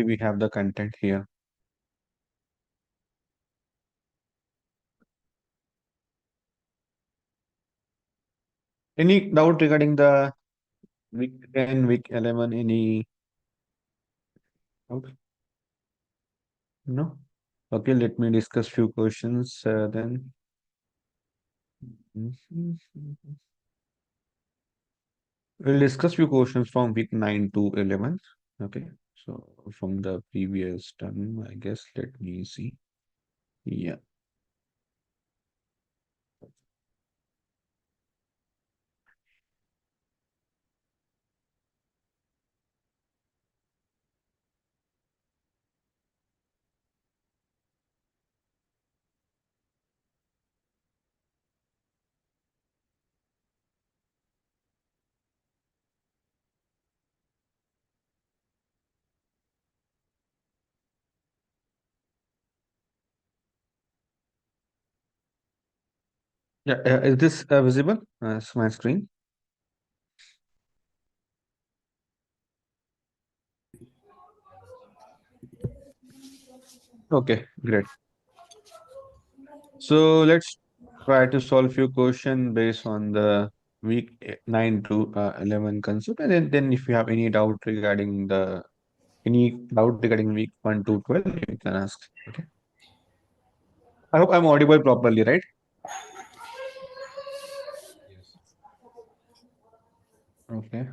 we have the content here. Any doubt regarding the week 10, week 11? Any doubt? No? Okay, let me discuss few questions then. Mhm. We'll discuss few questions from week 9 to 11. Okay, so from the previous term, I guess, let me see. Yeah. Yeah, is this visible? My screen? Okay, great. So let's try to solve few question based on the week 9 to 11 concept. And then if you have any doubt regarding week 1 to 12, you can ask. Okay. I hope I'm audible properly, right? Okay.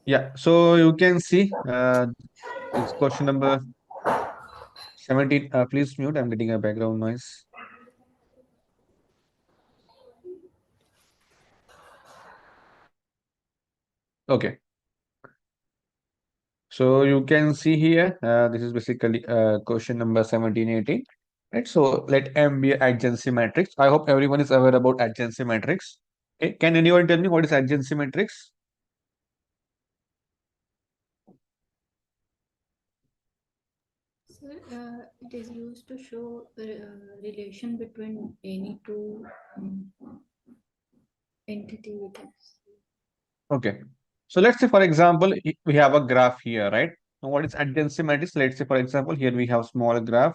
Yeah. So you can see it's question number 17. Please mute. I'm getting a background noise. Okay. So you can see here, this is basically question number 17, 18. Right? So let M be an adjacency matrix. I hope everyone is aware about adjacency matrix. Okay. Can anyone tell me what is adjacency matrix? Sir, it is used to show relation between any two entity we can see. Okay. So let's say, for example, we have a graph here, right? Now, what is adjacency matrix? Let's say, for example, here we have small graph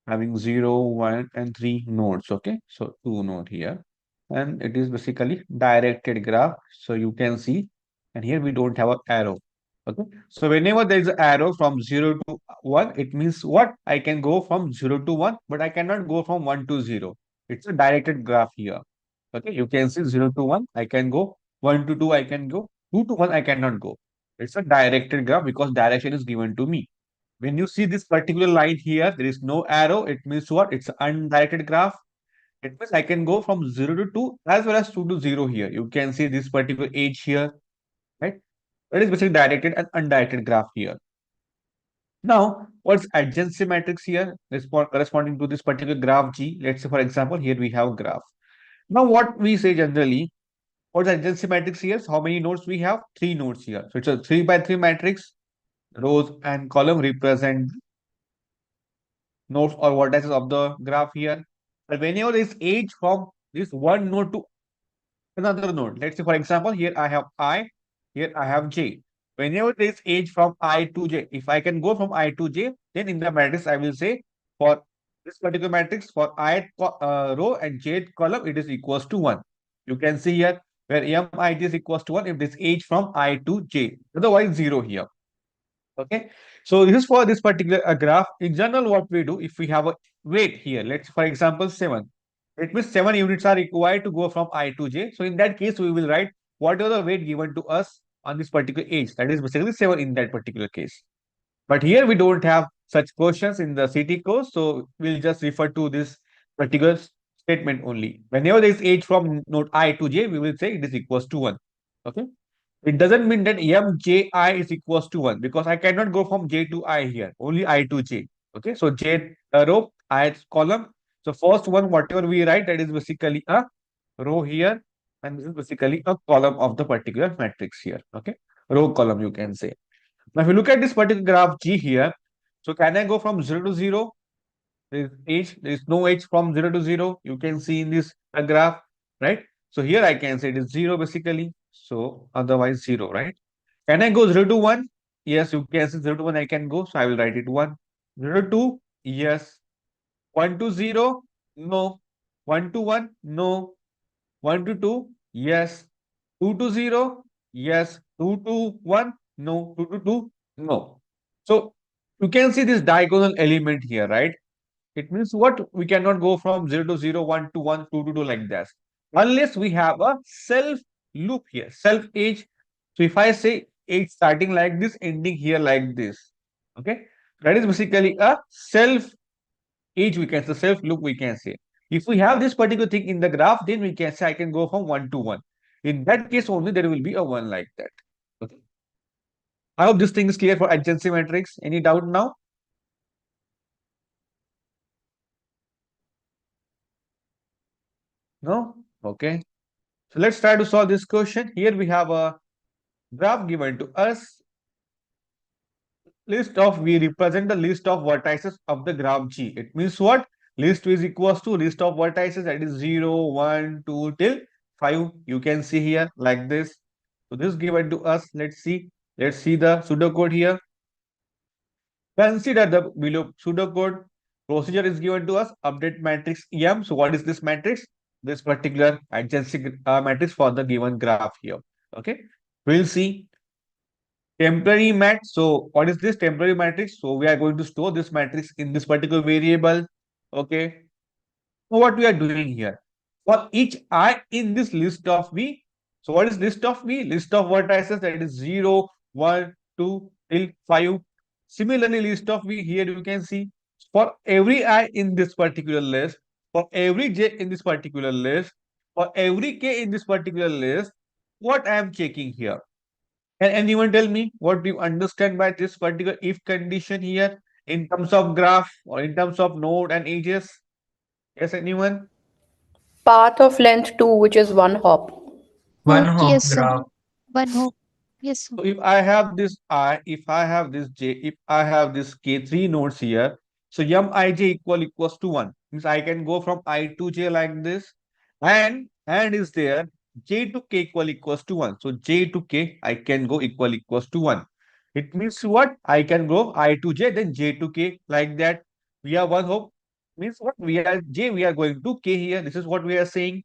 having 0, 1, and 3 nodes. Okay. So two node here. And it is basically directed graph. So you can see, and here we don't have an arrow. Okay. So whenever there is an arrow from 0 to 1, it means what? I can go from 0 to 1, but I cannot go from 1 to 0. It's a directed graph here. Okay. You can see 0 to 1, I can go. 1 to 2, I can go. 2 to 1, I cannot go. It's a directed graph because direction is given to me. When you see this particular line here, there is no arrow. It means what? It's an undirected graph. It means I can go from 0 to 2 as well as 2 to 0 here. You can see this particular edge here, right? That is basically directed and undirected graph here. Now, what's adjacency matrix here? Corresponding to this particular graph G. Let's say, for example, here we have graph. Now, what we say generally, what's adjacency matrix here? How many nodes we have? Three nodes here. So it's a 3 by 3 matrix. Rows and column represent nodes or vertices of the graph here. But whenever there is edge from this one node to another node, let's say for example, here I have I, here I have J. Whenever there is edge from I to J, if I can go from I to J, then in the matrix I will say for this particular matrix for I row and J column, it is equals to 1. You can see here where Mij is equals to 1 if this edge from I to J. Otherwise 0 here. Okay, so this is for this particular graph. In general, what we do if we have a weight here, let's for example 7. It means 7 units are required to go from I to J. So in that case, we will write whatever the weight given to us on this particular edge. That is basically 7 in that particular case. But here we don't have such questions in the CT course, so we'll just refer to this particular statement only. Whenever there is edge from node I to J, we will say it is equals to 1. Okay. It doesn't mean that mji is equals to 1 because I cannot go from j to I here, only I to j. Okay, so j row, I column. So first one, whatever we write, that is basically a row here, and this is basically a column of the particular matrix here. Okay, row column you can say. Now, if you look at this particular graph G here, so can I go from 0 to 0? There is no h from 0 to 0. You can see in this graph, right? So here I can say it is 0 basically. So otherwise 0, right? Can I go 0 to 1? Yes, you can see 0 to 1 I can go, so I will write it 1. 0 to 2, yes. 1 to 0, no. 1 to 1, no. 1 to 2, yes. 2 to 0, yes. 2 to 1, no. 2 to 2, no. So you can see this diagonal element here, right? It means what? We cannot go from 0 to 0, 1 to 1, 2 to 2 like that. Unless we have a self loop here, self age. So if I say age starting like this, ending here like this, okay? That is basically a self age, we can say, self loop, we can say. If we have this particular thing in the graph, then we can say I can go from 1 to 1. In that case only, there will be a 1 like that. Okay. I hope this thing is clear for adjacency matrix. Any doubt now? No? Okay. So let's try to solve this question. Here we have a graph given to us. We represent the list of vertices of the graph G. It means what? List is equals to list of vertices, that is 0, 1, 2 till 5. You can see here like this. So this is given to us. Let's see. Let's see the pseudocode here. Consider the below pseudocode. Procedure is given to us. Update matrix EM. So what is this matrix? This particular adjacency matrix for the given graph here. Okay. We'll see temporary mat. So what is this temporary matrix? So we are going to store this matrix in this particular variable. Okay. So what we are doing here? For each I in this list of V. So what is list of V? List of vertices, that is 0, 1, 2 till 5. Similarly, list of V here you can see for every I in this particular list, for every J in this particular list, for every K in this particular list, what I am checking here. Can anyone tell me what do you understand by this particular if condition here in terms of graph or in terms of node and edges? Yes, anyone? Path of length 2, which is one hop. One hop Yes, sir. graph. One hope. Yes, sir. So if I have this I, if I have this J, if I have this K, three nodes here, so Mij equals to 1. Means I can go from I to J like this. And is there J to K equals to 1. So J to K, I can go equals to 1. It means what? I can go I to J, then J to K like that. We have one hope. Means what? We are J, we are going to K here. This is what we are saying.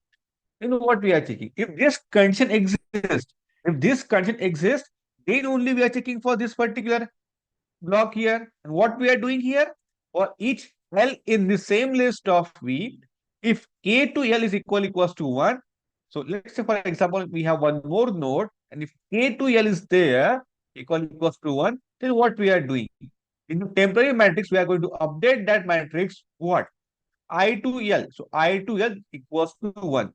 You know what we are checking? If this condition exists, if this condition exists, then only we are checking for this particular block here. And what we are doing here? For each L in the same list of V, if K to L is equals to 1, so let's say for example, we have one more node, and if K to L is there, equals to 1, then what we are doing? In the temporary matrix, we are going to update that matrix what? I to L. So I to L equals to 1.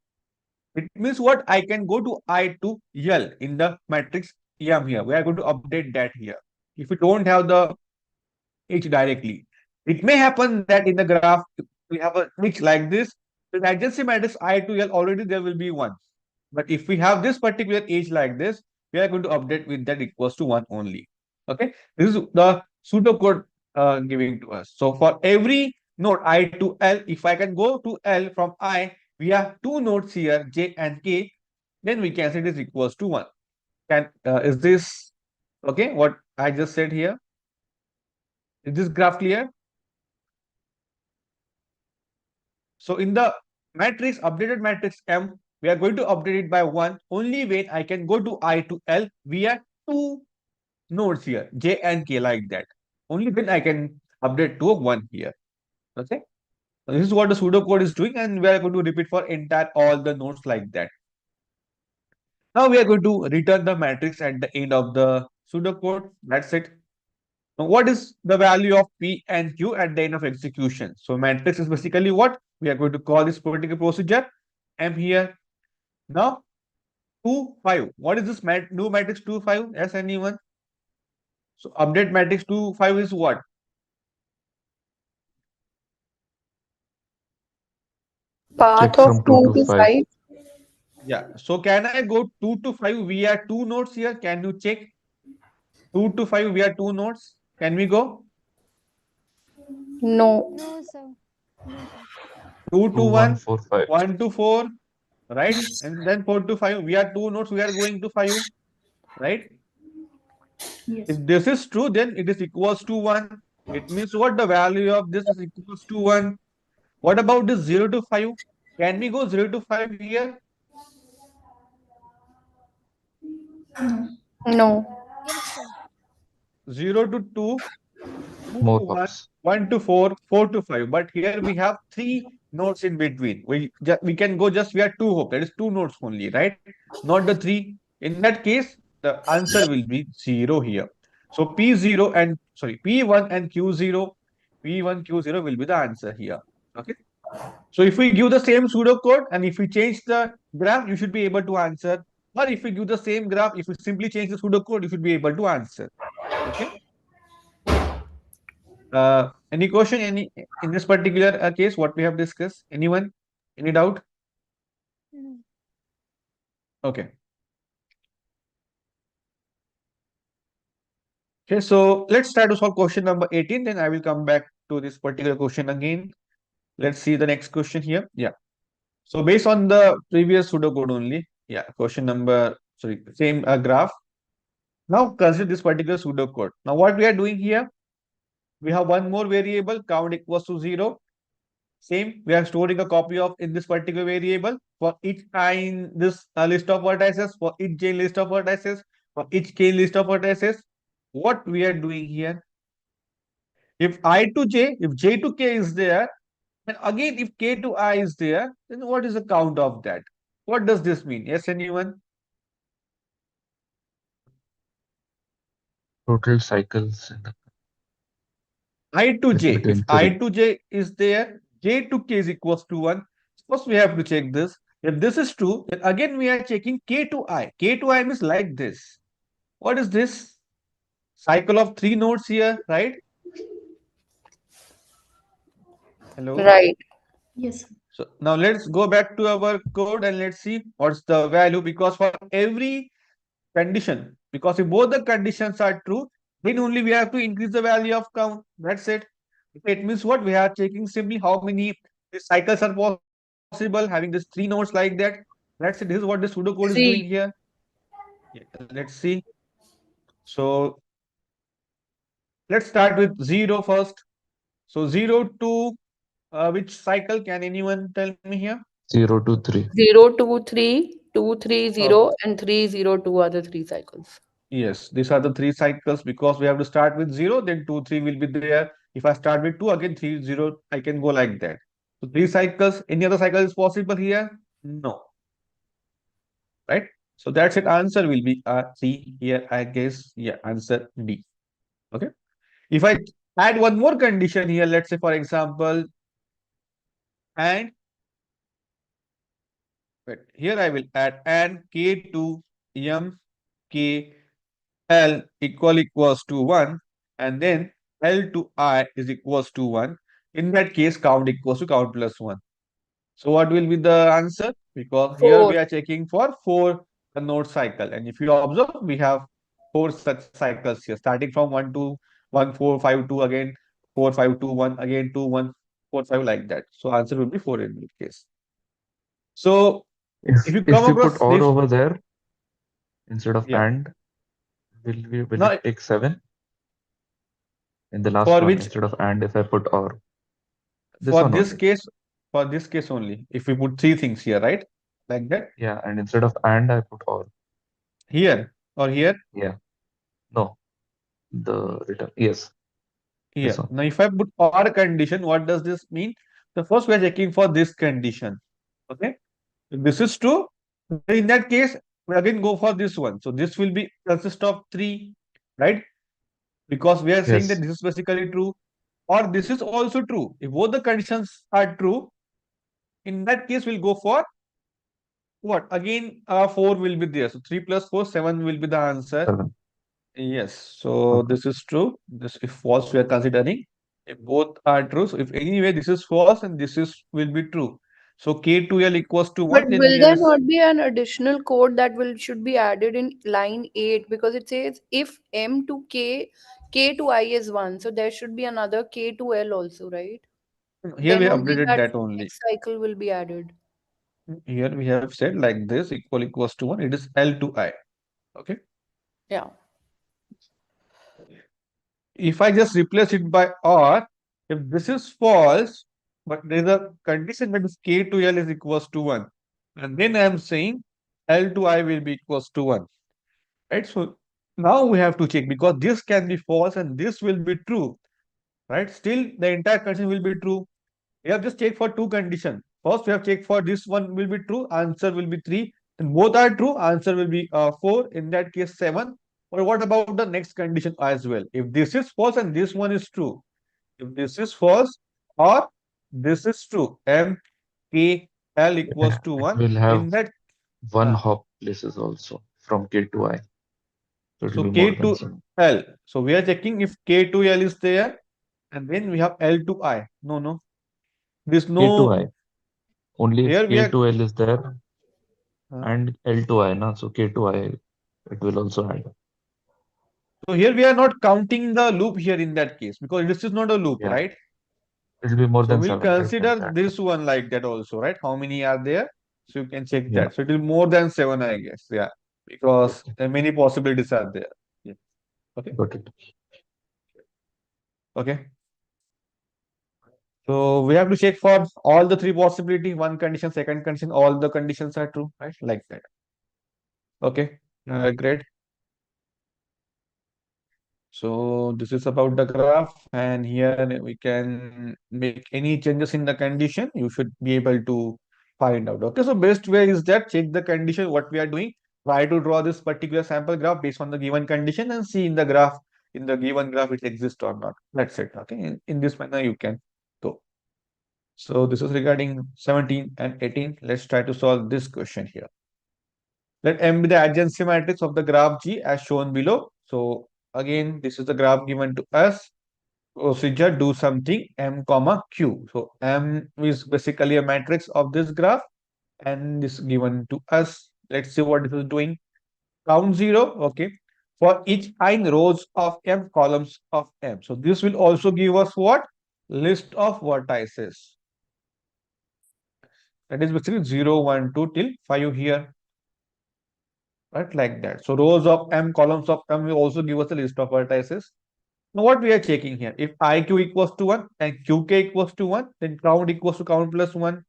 It means what? I can go to I to L in the matrix EM here. We are going to update that here. If we don't have the H directly, it may happen that in the graph we have a switch like this. So in adjacency matrix I to L already there will be 1. But if we have this particular H like this, we are going to update with that equals to 1 only. Okay. This is the pseudocode giving to us. So for every node I to L, if I can go to L from I, we have two nodes here, J and K, then we can say this equals to 1. Is this okay? What I just said here? Is this graph clear? So in the matrix, updated matrix M, we are going to update it by 1 only when I can go to I to L via two nodes here, J and K like that. Only when I can update to 1 here. Okay. So this is what the pseudocode is doing, and we are going to repeat for entire all the nodes like that. Now we are going to return the matrix at the end of the pseudocode. That's it. Now, what is the value of P and Q at the end of execution? So matrix is basically what? We are going to call this particular procedure M here. Now 2, 5. What is this new matrix 2, 5? Yes, anyone? So update matrix 2, 5 is what? Path Check of from 2 2 to to 5. 5. Yeah. So can I go 2 to 5? We are two nodes here. Can you check? 2 to 5, we are two nodes. Can we go? No. No, sir. No, sir. 2 to 2, 1, 1, 4, 5. 1 to 4, right? And then 4 to 5. We are two nodes. We are going to 5, right? Yes. If this is true, then it is equals to 1. It means what? The value of this is equals to 1. What about this 0 to 5? Can we go 0 to 5 here? No. No. Yes, sir. 0 to 2, 2 More to 1, hops. 1 to 4, 4 to 5. But here we have three nodes in between. We can go just, we have two hope. That is two nodes only, right? Not the three. In that case, the answer will be 0 here. So P0 and, sorry, P1 and Q0, P1, Q0 will be the answer here. Okay. So if we give the same pseudocode and if we change the graph, you should be able to answer. Or if we give the same graph, if we simply change the pseudocode, you should be able to answer. Okay. Any question? Any in this particular case, what we have discussed? Anyone? Any doubt? No. Okay. Okay. So let's start to solve question number 18. Then I will come back to this particular question again. Let's see the next question here. Yeah. So based on the previous pseudocode only. Yeah. Question number, sorry, same graph. Now consider this particular pseudocode. Now what we are doing here? We have one more variable, count equals to 0. Same, we are storing a copy of in this particular variable for each I in this list of vertices, for each j list of vertices, for each k list of vertices. What we are doing here? If I to j, if j to k is there, and again if k to I is there, then what is the count of that? What does this mean? Yes, anyone? Total cycles in the, I to is j. If between I 3. to j is there, j to k is equals to 1. First, we have to check this. If this is true, then again we are checking k to I. K to I means like this. What is this? Cycle of three nodes here, right? Hello. Right. Yes. So now let's go back to our code and let's see what's the value, because for every condition, because if both the conditions are true, then only we have to increase the value of count. That's it. Okay, it means what? We are checking simply how many cycles are possible, having these three nodes like that. That's it. This is what the pseudocode is doing Three. here. Yeah, let's see. So let's start with 0 first. So 0 to which cycle? Can anyone tell me here? 0 to 3. 0, 2, 3, 2, 3, Uh, 0, and 3, 0, 2 are the three cycles. yes, these are the three cycles because we have to start with 0, then 2, 3 will be there. If I start with 2, again 3, 0, I can go like that. So three cycles. Any other cycle is possible here? No. Right? So that's it. Answer will be C here, I guess. Yeah, answer D. Okay. If I add one more condition here, let's say for example, and wait, here I will add and k to m k L equals to 1 and then L to I is equals to 1. In that case, count equals to count plus 1. So what will be the answer? Because here 4. we are checking for 4 node cycle. And if you observe, we have 4 such cycles here, starting from 1 to 1, 4, 5, 2, again 4, 5, 2, 1, again 2, 1, 4, 5, like that. So answer will be 4 in this case. So if you come If we put across OR this, over there instead of yeah. AND, will Now it take 7? In the last for one, which instead of AND, if I put OR. This for one this only. case, for this case only, if we put three things here, right? Like that. Yeah, and instead of AND, I put OR. Here or here? Yeah. No. The return. Yes. This Here. one. Now, if I put or condition, what does this mean? The first we are checking for this condition. Okay. If this is true, then in that case, we again go for this one. So this will be consist of three, right? Because we are saying that Yes. this is basically true, or this is also true. If both the conditions are true, in that case, we'll go for what? Again, 4 will be there. So 3 plus 4, 7 will be the answer. 7. Yes, so Okay. this is true. This if false we are considering. If both are true, so if anyway this is false and this is will be true. So K2L equals to But 1, then will here there is not be an additional code that will should be added in line 8, because it says if M to K, K to I is 1, so there should be another K to L also, right? here we Then have only updated that that only. next cycle will be added. Here we have said like this equals to 1, it is L to I. Okay. Yeah. if I just replace it by or, if this is false, but there is a condition that is k to l is equals to 1, and then I am saying l to I will be equals to 1, right? So now we have to check because this can be false and this will be true, right? Still, the entire condition will be true. We have just checked for two conditions. First, we have checked for this one will be true, answer will be 3. Then both are true, answer will be 4. In that case, 7. But what about the next condition as well? If this is false and this one is true, if this is false or this is true, m k l equals to It 1. will have In that, one uh, hop places also from K to I. So it so will be k more than to 7. l. So we are checking if k to l is there, and then we have l to I. No, no, there's K to no. I. Only if Here we K are. to L is there uh, and L to I, na. So K to I, it will also add. So here we are not counting the loop here in that case because this is not a loop, Yeah. right? It will be more So than we'll 7, right? consider Like that. this one like that also, right? How many are there? So you can check Yeah. that. So it is more than 7, I guess. Yeah, because Okay. many possibilities are there. Yeah. Okay. Got it. Okay. So we have to check for all the three possibility, one condition, second condition, all the conditions are true, right? Like that. Okay. Great. So this is about the graph, and here we can make any changes in the condition. You should be able to find out. Okay, so best way is that check the condition, what we are doing. Try to draw this particular sample graph based on the given condition and see in the graph, in the given graph, it exists or not. That's it. Okay, in this manner you can go. So this is regarding 17 and 18. Let's try to solve this question here. Let M be the adjacency matrix of the graph G as shown below. So again, this is the graph given to us. Procedure, do something M comma Q. So M is basically a matrix of this graph and this given to us. Let's see what this is doing. Count 0. Okay. For each I rows of M, columns of M. So this will also give us what? List of vertices. That is basically 0, 1, 2 till 5 here. Right, like that. So rows of M, columns of M will also give us a list of vertices. Now what we are checking here, if IQ equals to 1 and QK equals to 1, then count equals to count plus 1.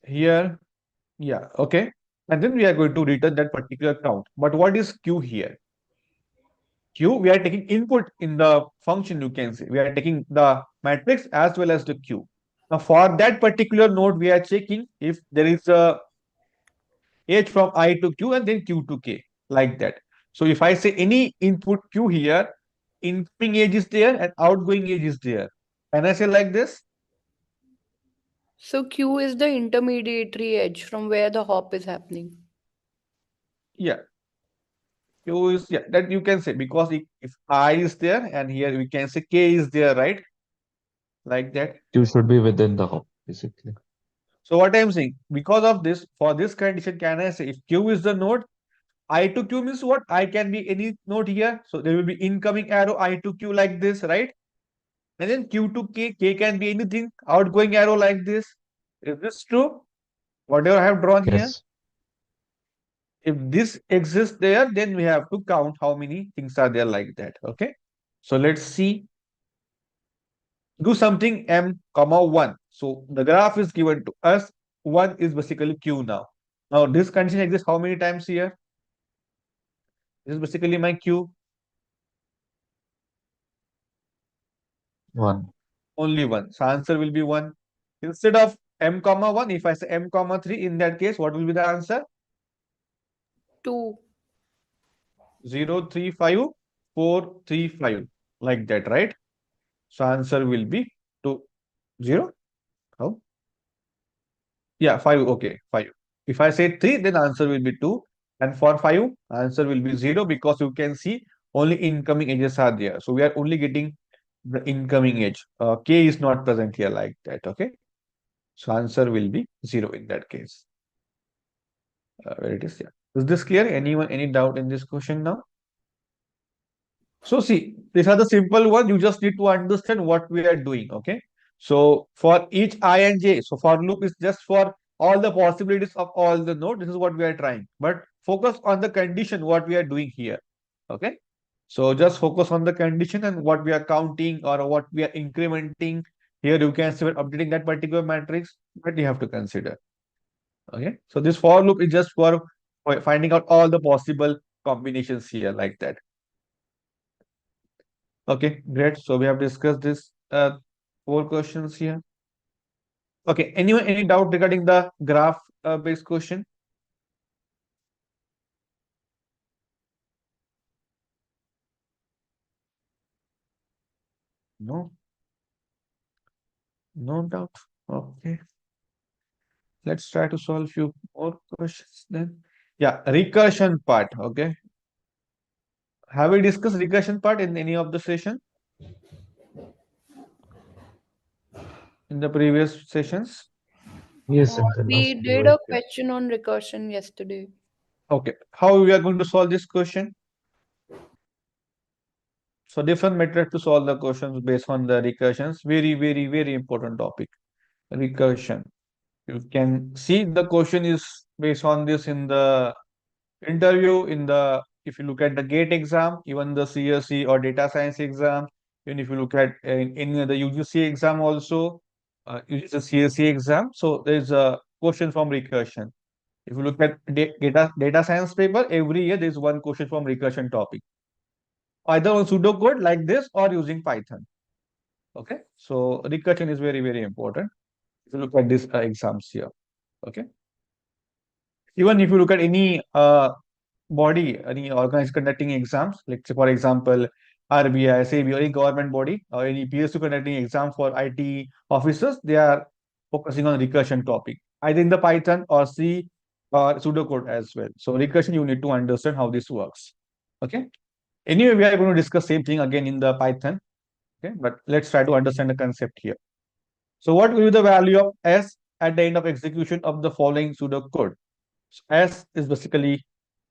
Here, yeah, okay. And then we are going to return that particular count. But what is Q here? Q, we are taking input in the function, you can say. We are taking the matrix as well as the Q. Now for that particular node, we are checking if there is a H from I to Q and then Q to K, like that. So if I say any input Q here, incoming edge is there and outgoing edge is there. Can I say like this? So Q is the intermediary edge from where the hop is happening. Yeah. Q is, yeah, that you can say because if I is there and here we can say K is there, right? Like that. Q should be within the hop, basically. So what I'm saying, because of this, for this condition, can I say if Q is the node, I to Q means what? I can be any node here. So there will be incoming arrow I to Q like this, right? And then Q to K, K can be anything, outgoing arrow like this. Is this true? Whatever I have drawn here. Yes. If this exists there, then we have to count how many things are there like that. Okay. So let's see. Do something M comma 1. So the graph is given to us. 1 is basically Q now. Now this condition exists how many times here? This is basically my Q. 1. Only 1. So answer will be 1. Instead of M comma 1, if I say M comma 3, in that case, what will be the answer? 2. 0, 3, 5, 4, 3, 5. Like that, right? So answer will be 2, 0. How? Yeah, 5. Okay, 5. If I say 3, then answer will be 2. And for 5, answer will be 0 because you can see only incoming edges are there. So we are only getting the incoming edge. K is not present here like that. Okay. So answer will be 0 in that case. Where it is, yeah. Is this clear? Anyone, any doubt in this question now? So see, these are the simple ones. You just need to understand what we are doing. Okay. So for each I and J, so for loop is just for all the possibilities of all the nodes. This is what we are trying. But focus on the condition, what we are doing here. Okay. So just focus on the condition and what we are counting or what we are incrementing. Here you can see we're updating that particular matrix, but you have to consider. Okay. So this for loop is just for finding out all the possible combinations here like that. Okay, great. So we have discussed this 4 questions here. Okay, anyone, any doubt regarding the graph based question? No, no doubt. Okay, let's try to solve few more questions then. Yeah, recursion part. Okay, have we discussed recursion part in any of the session in the previous sessions? Yes, in the We last did previous a year. question on recursion yesterday. Okay, how we are going to solve this question? So different methods to solve the questions based on the recursions. Very, very, very important topic. Recursion. You can see the question is based on this in the interview, in the if you look at the GATE exam, even the CSE or data science exam, even if you look at in the UGC exam also, it's a CSE exam. So there's a question from recursion. If you look at data science paper, every year there's one question from recursion topic, either on pseudocode like this or using Python. Okay, so recursion is very, very important. If you look at these exams here. Okay. Even if you look at any body, any organization conducting exams, like say for example, RBI, SEBI, or any government body, or any PSU conducting exam for IT officers, they are focusing on recursion topic, either in the Python or C or pseudocode as well. So recursion, you need to understand how this works. Okay. Anyway, we are going to discuss same thing again in the Python. Okay, but let's try to understand the concept here. So what will be the value of S at the end of execution of the following pseudocode? So S is basically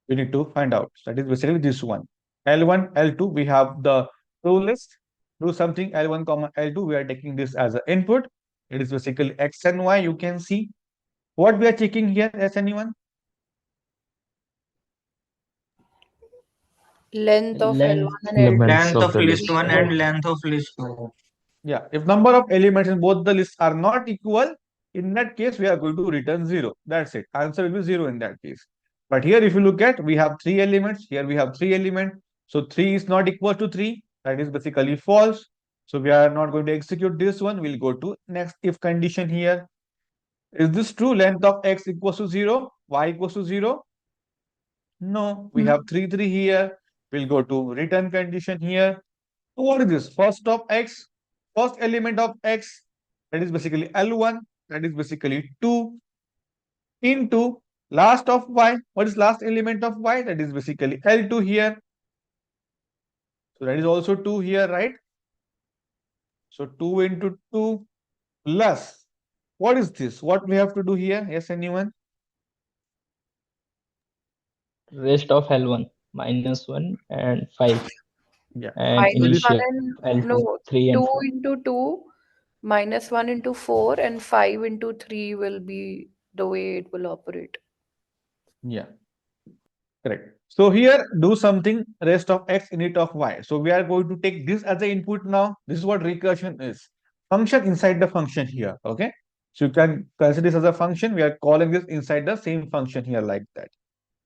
we need to find out. So that is basically this one. L1, L2, we have the true list. Do something L1, comma L2. We are taking this as an input. It is basically X and Y. You can see what we are checking here as anyone. Length of Length, L1 and L2. Elements length of of the list list. one Right. and length of list two. Yeah, if number of elements in both the lists are not equal, in that case, we are going to return 0. That's it. Answer will be 0 in that case. But here, if you look at, we have 3 elements. Here we have 3 elements. So 3 is not equal to 3. That is basically false. So we are not going to execute this one. We'll go to next if condition here. Is this true? Length of x equals to 0, y equals to 0? No, we No. have 3, 3 here. We'll go to return condition here. So what is this? First of x, first element of x, that is basically L1, that is basically 2 into last of y. What is last element of y? That is basically L2 here. So that is also 2 here, right? So 2 into 2 plus. What is this? What we have to do here? Yes, anyone? Rest of L1 -1 and 5 Yeah. and So Minus this, 1 initial and L2 no, 3 and 2 4. into 2, -1 into 4, and 5 into 3 will be the way it will operate. yeah, correct. So here do something rest of x init of y. So we are going to take this as an input now. This is what recursion is. Function inside the function here. Okay. So you can consider this as a function. We are calling this inside the same function here like that.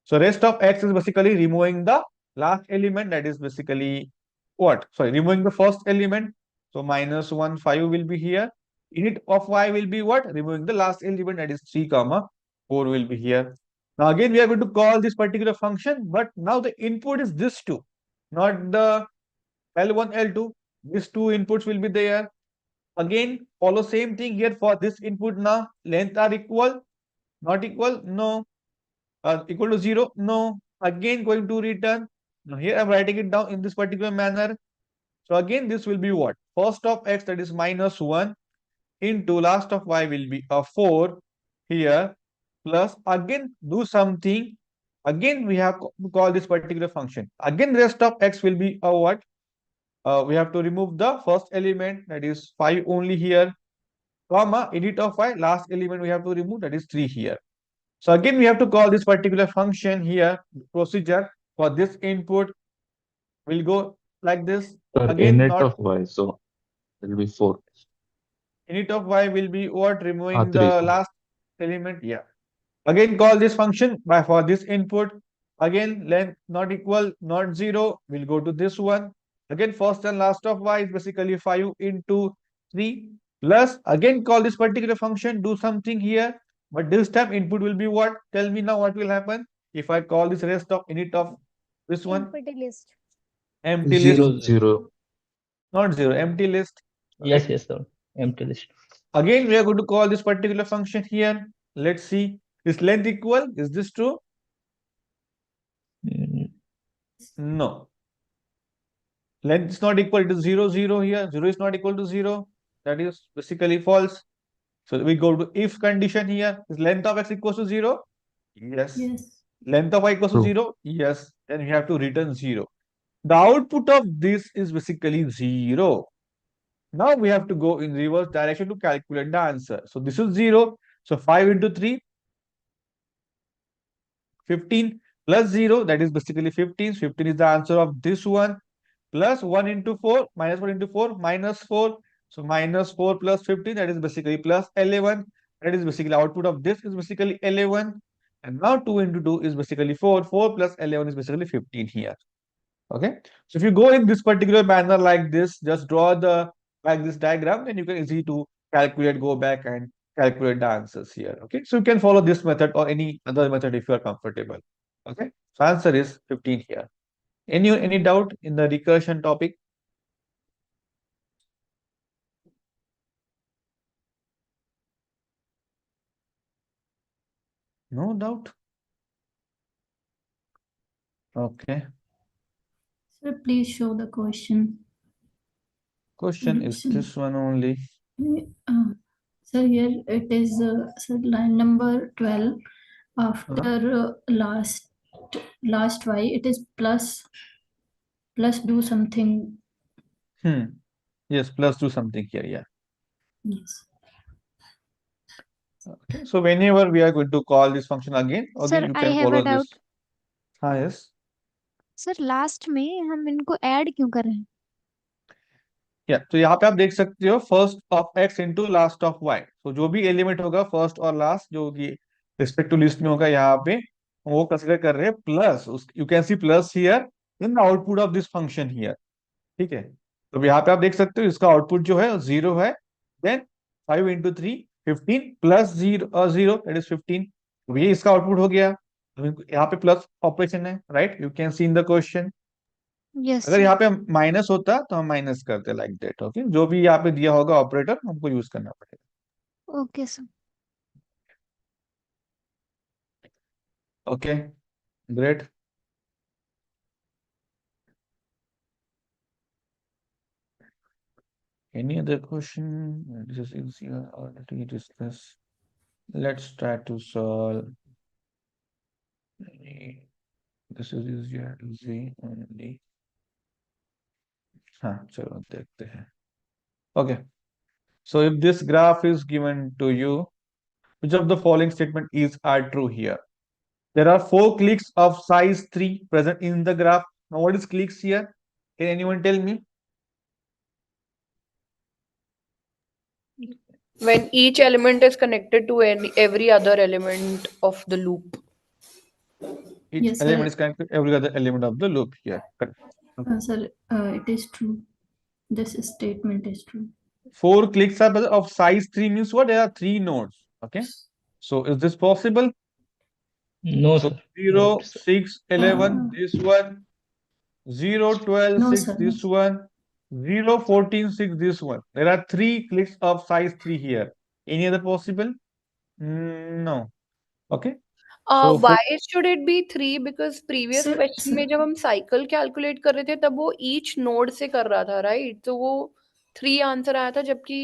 So rest of x is basically removing the last element, that is basically what? Sorry, removing the first element. So -1, 5 will be here. Init of y will be what? Removing the last element, that is 3 comma 4 will be here. Now again we are going to call this particular function, but now the input is this two, not the L1, L2. These two inputs will be there. Again follow same thing here for this input now. Length are equal, not equal, no. Equal to 0, no. Again going to return. Now here I'm writing it down in this particular manner. So again this will be what? First of x, that is -1, into last of y will be a 4 here, plus again do something. Again we have to call this particular function. Again rest of x will be a what? We have to remove the first element, that is 5 only here. comma, init of y, last element we have to remove, that is 3 here. So again, we have to call this particular function here, procedure for this input will go like this. Sir, Again, init not of y, so it will be 4. init of y will be what? Removing 3, the 3. last element. Yeah. Again, call this function by for this input. Again, length not equal, not 0. We'll go to this one. Again, first and last of y is basically 5 into 3 plus. Again, call this particular function, do something here. But this time input will be what? Tell me now what will happen if I call this rest of init of this one Empty list. empty list, 0, 0. 0. not 0, empty list. Yes, Okay. yes, sir. Empty list. Again, we are going to call this particular function here. Let's see. Is length equal? Is this true? Mm, No. Length is not equal to 0, 0 here. 0 is not equal to 0. That is basically false. So we go to if condition here. Is length of x equals to 0? Yes. Yes. Length of y equals to True. 0? Yes. Then we have to return 0. The output of this is basically 0. Now we have to go in reverse direction to calculate the answer. So this is 0. So 5 into 3, 15 plus 0, that is basically 15. 15 is the answer of this one. Plus 1 into 4, minus 1 into 4, minus 4. So minus 4 plus 15, that is basically plus 11. That is basically output of this is basically 11. And now 2 into 2 is basically 4. 4 plus 11 is basically 15 here. Okay. So if you go in this particular manner like this, just draw the like this diagram, then you can easily to calculate, go back and calculate the answers here. Okay. So you can follow this method or any other method if you are comfortable. Okay. So answer is 15 here. Any doubt in the recursion topic? No doubt. Okay. Sir, please show the question. Question is Solution. this one only. Sir, here it is sir, line number 12. After last y, it is plus do something. Yes, plus do something here. Yeah. Yes. Okay. So whenever we are going to call this function again Sir, you I can have follow a doubt. this. Yes. Sir last में हम इनको add क्यों कर रहे हैं? या तो यहाँ पे आप देख सकते हो first of X into last of Y. तो जो भी एलिमेंट होगा फर्स्ट और लास्ट जो कि रिस्पेक्टिव लिस्ट में होगा यहाँ पे वो कंसिडर कर रहे हैं plus. You can see plus here in the output of this function here. ठीक है. तो यहाँ पे आप देख सकते हो इसका आउटपुट जो है 0 है. Then 5 into 3 15 plus 0 0 that is 15. तो ये इसका आउटपुट हो गया. यहाँ पे प्लस ऑपरेशन है right. You can see in the question. Yes अगर यहाँ पे माइनस होता तो हम माइनस करते लाइक दैट. ओके. जो भी यहाँ पे दिया होगा ऑपरेटर हमको यूज करना पड़ेगा. Okay sir. Okay great. Any other question? This is easier already discussed. Let's try to solve. This is easier, easy only. हाँ चलो देखते हैं. Okay. So if this graph is given to you, which of the following statement is are true here? There are 4 cliques of size 3 present in the graph. Now what is cliques here? Can anyone tell me? When each element is connected to every other element of the loop. Each Yes, element sir. is connected to every other element of the loop here. Correct. Sir, it is true. This statement is true. 4 cliques are of size 3 means what? There are 3 nodes. Okay. So is this possible? No, So sir. 0, Not, sir. 6, 11, this one, 0, 12, No, 6, sir. this one, 0, 14, 6, this one. There are 3 cliques of size 3 here. Any other possible? No. Okay. So Why should it be 3? Because previous Sir, question में जब हम cycle calculate कर रहे थे तब वो each node से कर रहा था, right? तो वो 3 answer आया था जबकि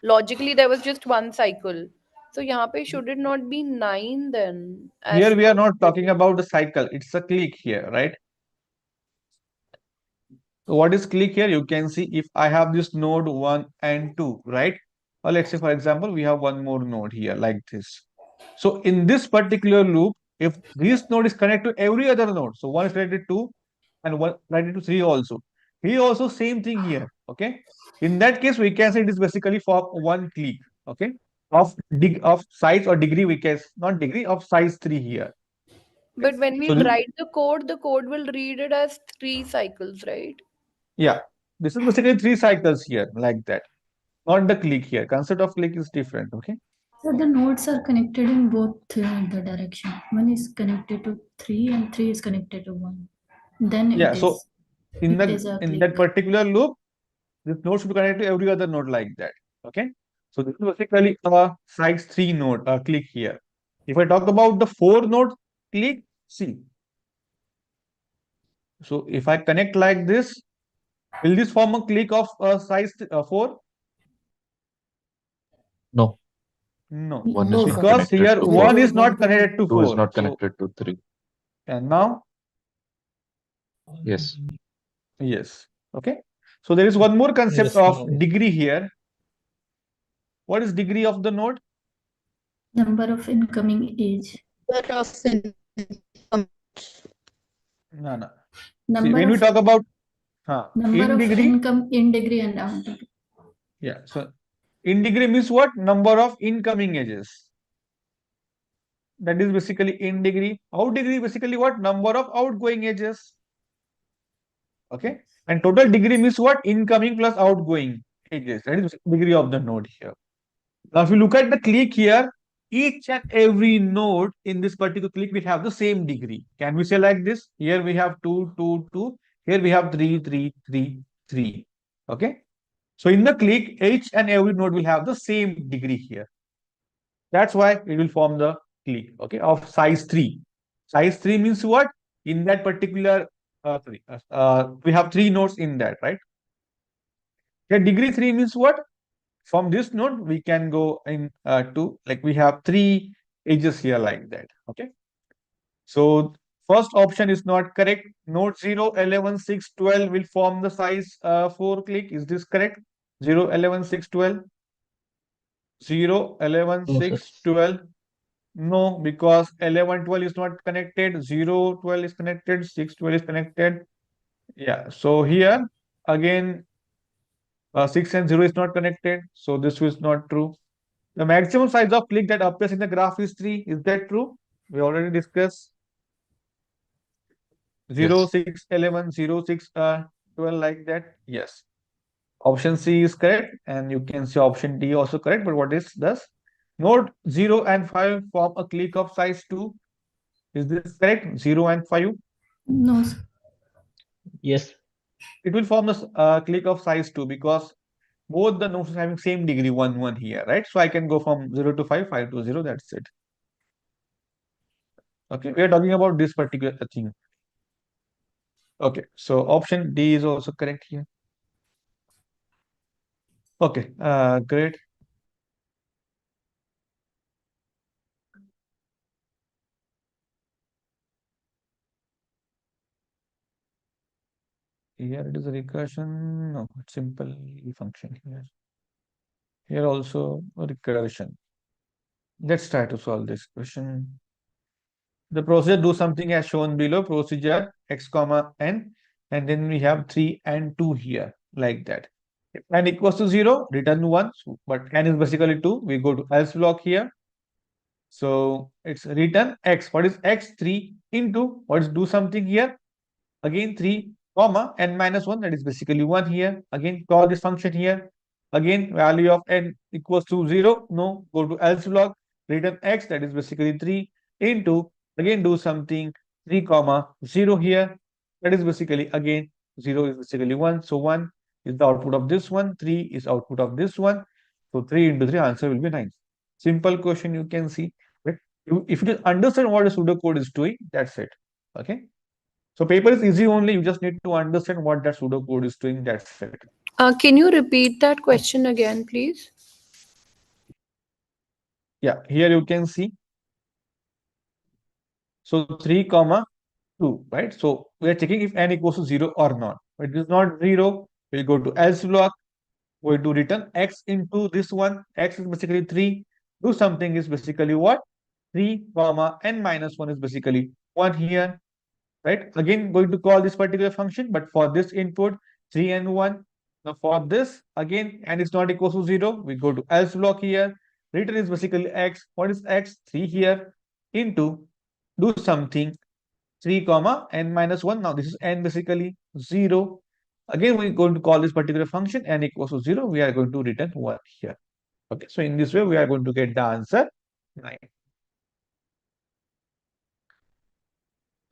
logically there was just one cycle. So यहाँ पे should it not be 9 then? here we are not talking about the cycle. It's a click here, right? So what is click here? You can see if I have this node 1 and 2, right? Or let's say, for example, we have one more node here like this. So in this particular loop, if this node is connected to every other node, so one is connected to and one connected to three also. Here also same thing here. Okay. In that case, we can say it is basically for one click. Okay. Of size or degree, we can not degree of size 3 here. But when we So write the code will read it as 3 cycles, right? yeah, this is basically 3 cycles here like that. Not the click here. Concept of click is different. Okay. So the nodes are connected in both the direction. One is connected to 3 and 3 is connected to 1. Then Yeah. it So is in a that click. particular loop, this node should be connected to every other node like that. Okay. So this is basically a size 3 node, a click here. If I talk about the 4 node click, see. So if I connect like this, will this form a click of size 4? No, No, one No, is sir. not because connected here to 1 4. is not connected to 2 is 4. not So, connected to 3. and now, Yes. yes. Okay. So there is one more concept Yes, of now degree here. What is degree of the node? Number of incoming edge. No, no. See, Number when we of talk about number in of degree, income in degree and out degree. yeah. So in degree means what? Number of incoming edges. That is basically in degree. Out degree basically what? Number of outgoing edges. Okay. And total degree means what? Incoming plus outgoing edges. That is degree of the node here. Now, if you look at the click here, each and every node in this particular click will have the same degree. Can we say like this? Here we have 2, 2, 2. Here we have 3, 3, 3, 3. Okay. So in the click, each and every node will have the same degree here. That's why it will form the click, okay, of size 3. Size 3 means what? In that particular, we have 3 nodes in that, right? Here, degree 3 means what? From this node, we can go in to, like we have 3 edges here like that, okay? So, first option is not correct. Node 0, 11, 6, 12 will form the size 4 click. Is this correct? 0, 11, 6, 12. 0, 11, no, sir. 6, 12. No, because 11, 12 is not connected. 0, 12 is connected. 6, 12 is connected. Yeah. So here again, 6 and 0 is not connected. So this is not true. The maximum size of click that appears in the graph is 3. Is that true? We already discussed 0, Yes. 6, 11, 0, 6, 12 like that. Yes. Option C is correct, and you can see option D also correct. But what is this? Node 0 and 5 form a click of size 2. Is this correct? 0 and 5. No, sir. Yes. It will form a click of size 2 because both the nodes are having same degree 1, 1 here, right? So I can go from 0 to 5, 5 to 0. That's it. Okay, we are talking about this particular thing. Okay, so option D is also correct here. Okay, great. Here it is a recursion. No, it's simple function here. Here also a recursion. Let's try to solve this question. The procedure do something as shown below. Procedure x comma n, and then we have 3 and 2 here like that. If n equals to 0, return 1. But n is basically 2. We go to else block here. So it's return x. What is x? 3 into what is do something here? Again 3 comma n minus 1, that is basically 1 here. Again call this function here. Again value of n equals to 0. No, go to else block, return x, that is basically 3 into, again do something 3 comma 0 here. That is basically again 0 is basically 1. So 1 is the output of this one, 3 is output of this one. So 3 into 3 answer will be 9. Simple question you can see. But if you understand what a pseudocode is doing, that's it. Okay. So paper is easy only. You just need to understand what that pseudocode is doing. That's it. Can you repeat that question again, please? Yeah, here you can see. So 3 comma 2, right? So we are checking if n equals to 0 or not. If it is not 0, we'll go to else block. going to return x into this one. X is basically 3. Do something is basically what? 3 comma n minus 1 is basically 1 here, right? Again, going to call this particular function, but for this input 3 and 1. Now for this, again, n is not equal to 0. We go to else block here. Return is basically x. What is x? 3 here into do something 3 comma n minus 1. Now this is n basically 0. Again, we're going to call this particular function n equals to 0. We are going to return 1 here. Okay, so in this way, we are going to get the answer 9.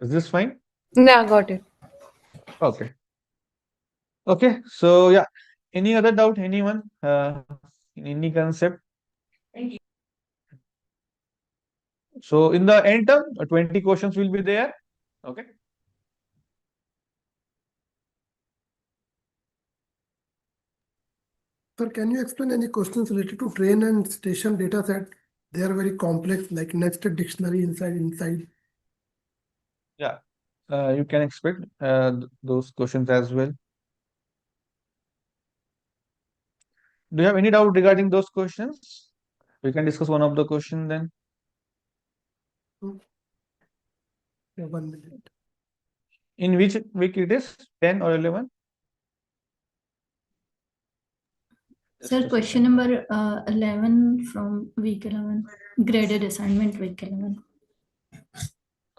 Is this fine? Yeah, got it. Okay. Okay, so yeah, any other doubt, anyone? In any concept? So in the end term, 20 questions will be there. Okay. Sir, can you explain any questions related to train and station data set? They are very complex, like nested dictionary inside. Yeah, you can expect those questions as well. Do you have any doubt regarding those questions? We can discuss one of the question then. Yeah, 1 minute. In which week it is? 10 or 11? Sir, Just a question second. number 11 from week 11, graded assignment week 11.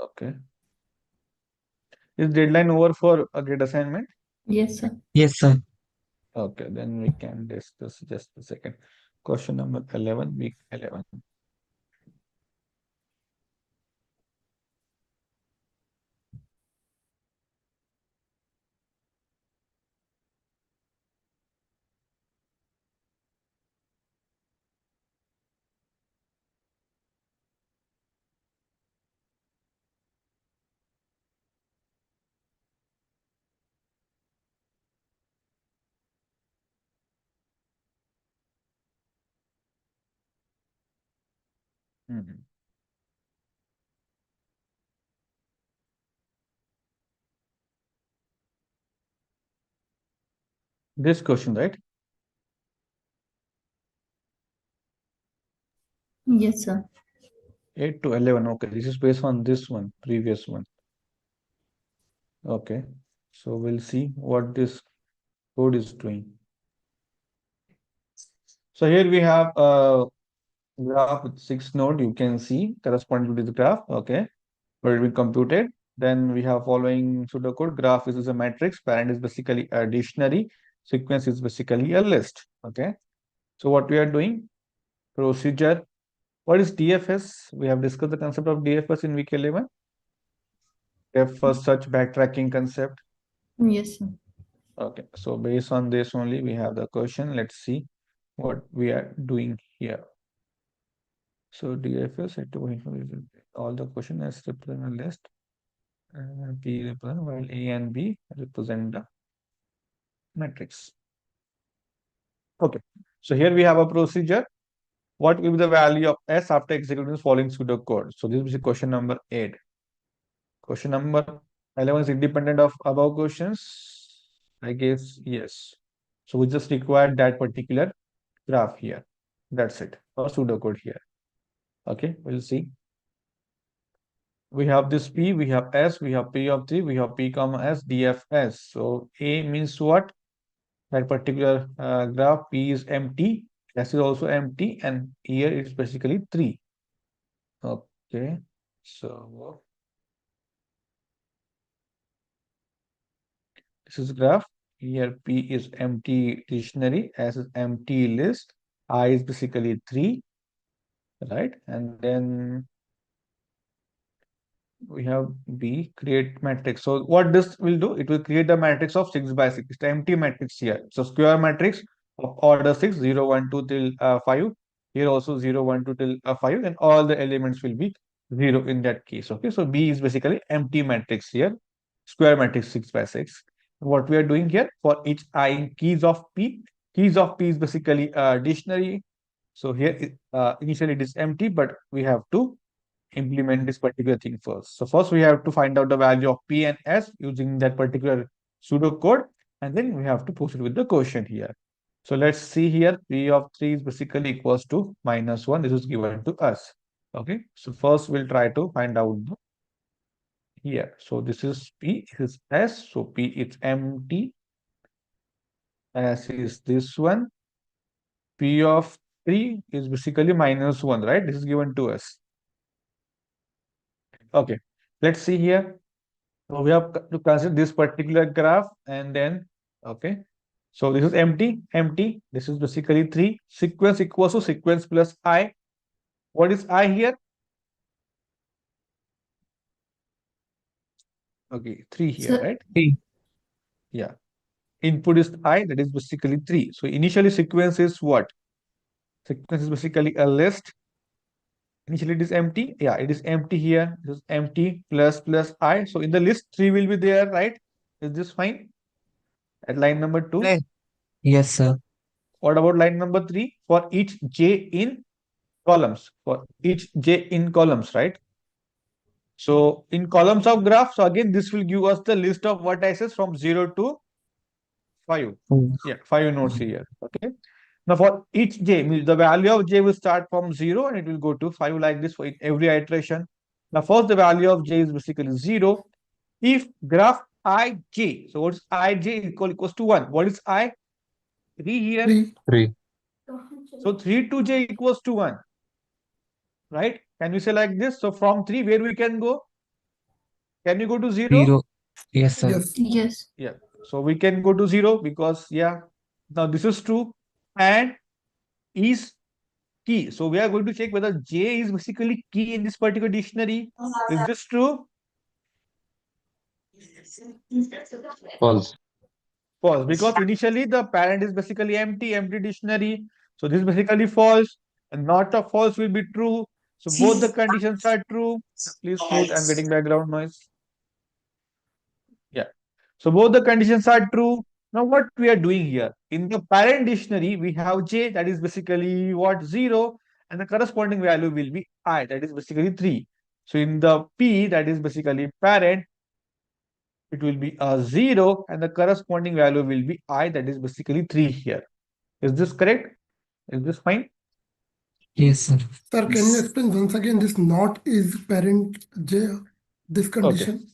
Okay. Is deadline over for a grade assignment? Yes, sir. Yes, sir. Okay, then we can discuss just a second. Question number 11, week 11. Mhm. This question, right? Yes, sir. 8 to 11. Okay, this is based on this one, previous one. Okay, so we'll see what this code is doing. So here we have a graph with 6 nodes. You can see corresponding to this graph. Okay, where we computed. Then we have following pseudocode. Graph is a matrix. Parent is basically a dictionary. Sequence is basically a list. Okay, so what we are doing? Procedure. What is DFS? We have discussed the concept of DFS in week 11. Depth first search backtracking concept. Yes, sir. Okay, so based on this only we have the question. Let's see what we are doing here. So DFS had to all the question as represent a list. P represent while A and B represent the matrix. Okay, so here we have a procedure. What will be the value of S after executing the following pseudocode? So this is question number 8. Question number 11 is independent of above questions. I guess yes. So we just require that particular graph here. That's it. Or pseudocode here. Okay, we'll see. We have this P, we have S, we have P of 3, we have P comma S, DFS. So A means what? That particular graph P is empty, S is also empty, and here it's basically 3. Okay, so this is graph. Here P is empty dictionary, S is empty list, I is basically 3, right? And then we have B, create matrix. So what this will do, it will create a matrix of 6 by 6. It's the empty matrix here. So square matrix of order 6, 0, 1, 2 till 5. Here also 0, 1, 2 till 5, and all the elements will be 0 in that case. Okay, so B is basically empty matrix here, square matrix 6 by 6. What we are doing here for each I keys of P is basically a dictionary. So here initially it is empty, but we have to implement this particular thing first. So first we have to find out the value of P and S using that particular pseudocode, and then we have to proceed with the question here. So let's see here, P of 3 is basically equals to -1. This is given to us. Okay, so first we'll try to find out here. So this is P, this is S. So P is empty. S is this one. P of 3 is basically -1, right? This is given to us. Okay, let's see here. So we have to consider this particular graph and then, okay. So this is empty, empty. This is basically 3. Sequence equals to sequence plus I. What is I here? Okay, 3 here, Sir, right? Yeah. Input is I, that is basically 3. So initially sequence is what? Sequence is basically a list. Initially it is empty. Yeah, it is empty here. This is empty plus I. So in the list 3 will be there, right? Is this fine? At line number 2. Right. Yes, sir. What about line number 3? For each j in columns. For each j in columns, right? So in columns of graph, so again this will give us the list of vertices from 0 to 5. Yeah, 5 nodes here. Okay. Now for each j, means the value of j will start from 0 and it will go to 5 like this for every iteration. Now first the value of j is basically 0. If graph ij, so what is ij equals to 1? What is I? 3 here. 3. 3. So 3 to j equals to 1. Right? Can we say like this? So from 3, where we can go? Can we go to 0? 0. Yes, sir. Yes. yes. Yeah. So we can go to 0 because, yeah, now this is true and is key. So we are going to check whether J is basically key in this particular dictionary. Is this true? False. False. Because initially the parent is basically empty, empty dictionary. So this is basically false. And not a false will be true. So both the conditions are true. Please mute. I'm getting background noise. Yeah. So both the conditions are true. Now what we are doing here? In the parent dictionary, we have J, that is basically what? 0. And the corresponding value will be I, that is basically 3. So in the P, that is basically parent, it will be a 0 and the corresponding value will be I, that is basically 3 here. Is this correct? Is this fine? Yes, sir. Sir, can you explain once again this not is parent J, this condition?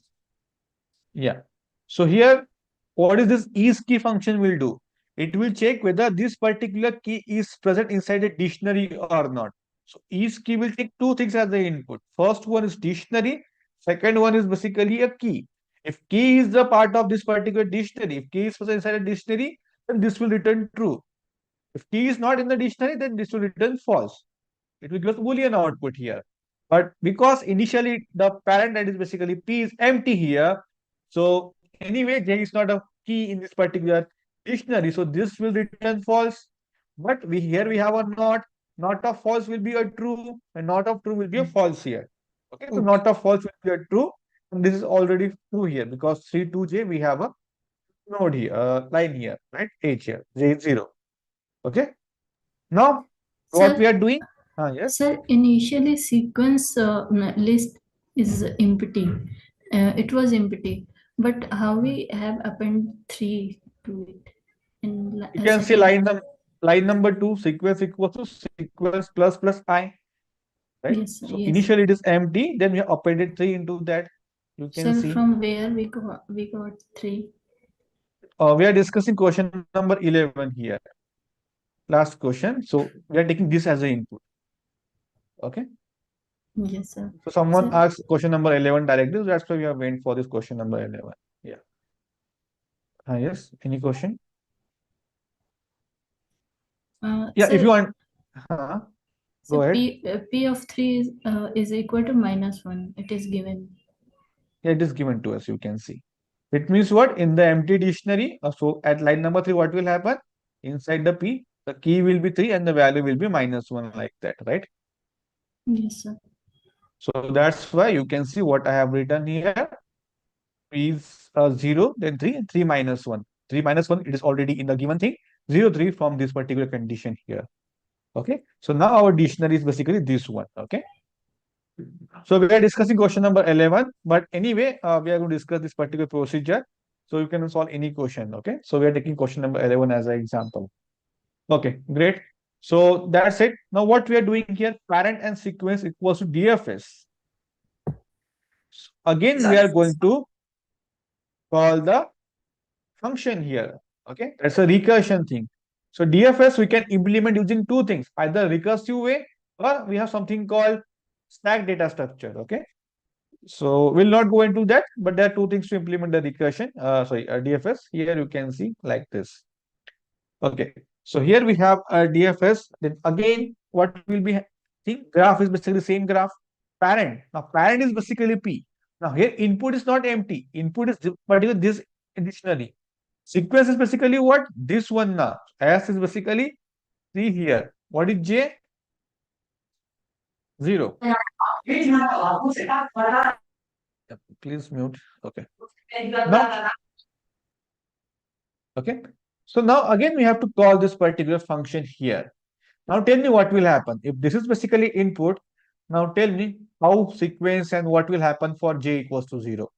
Yeah. So here, what is this is key function will do? It will check whether this particular key is present inside a dictionary or not. So is key will take two things as the input. First one is dictionary. Second one is basically a key. If key is the part of this particular dictionary, if key is present inside a dictionary, then this will return true. If key is not in the dictionary, then this will return false. It will give us Boolean output here. But because initially the parent, that is basically P, is empty here, so anyway, J is not a key in this particular dictionary, so this will return false. But here we have a not of false will be a true, and not of true will be a false here. Okay, so Okay. not of false will be a true, and this is already true here because 3 to J we have a node here, line here, right? H here, J is 0. Okay, now what Sir, we are doing? Yes. sir, initially sequence list is empty. It was empty, but how we have append 3 to it? You can see line number 2, sequence equals to sequence plus I, right? Yes, sir, So yes. initially it is empty, then we have appended 3 into that. You can Sir, see. from where we got 3? We are discussing question number 11 here. Last question. So we are taking this as an input. Okay. Yes, sir. So someone Sir, asked question number 11 directly. So that's why we are waiting for this question number 11. Yeah. Yes. Any question? Yeah. sir, If you want. so Go ahead. P of 3 is equal to -1. It is given. Yeah, it is given to us. You can see. It means what? In the empty dictionary, so at line number 3, what will happen? Inside the P, the key will be 3 and the value will be -1 like that, right? Yes, sir. So that's why you can see what I have written here. P is 0, then 3, and 3 minus 1. 3 minus 1, it is already in the given thing. 0, 3 from this particular condition here. Okay. So now our dictionary is basically this one. Okay. So we are discussing question number 11, but anyway, we are going to discuss this particular procedure. So you can solve any question. Okay. So we are taking question number 11 as an example. Okay, great. So that's it. Now what we are doing here, parent and sequence equals to DFS. Again, we are going to call the function here. Okay, that's a recursion thing. So DFS we can implement using two things, either recursive way or we have something called stack data structure. Okay, so we'll not go into that, but there are two things to implement the recursion. DFS. Here you can see like this. Okay, so here we have a DFS. Then again, what will be think graph is basically the same graph. Parent. Now parent is basically P. Now here input is not empty. Input is particular this dictionary. Sequence is basically what? This one now. S is basically 3 here. What is J? 0. Yeah, please mute. Okay. Now, okay. So now again we have to call this particular function here. Now tell me what will happen. If this is basically input, now tell me how sequence and what will happen for J equals to 0.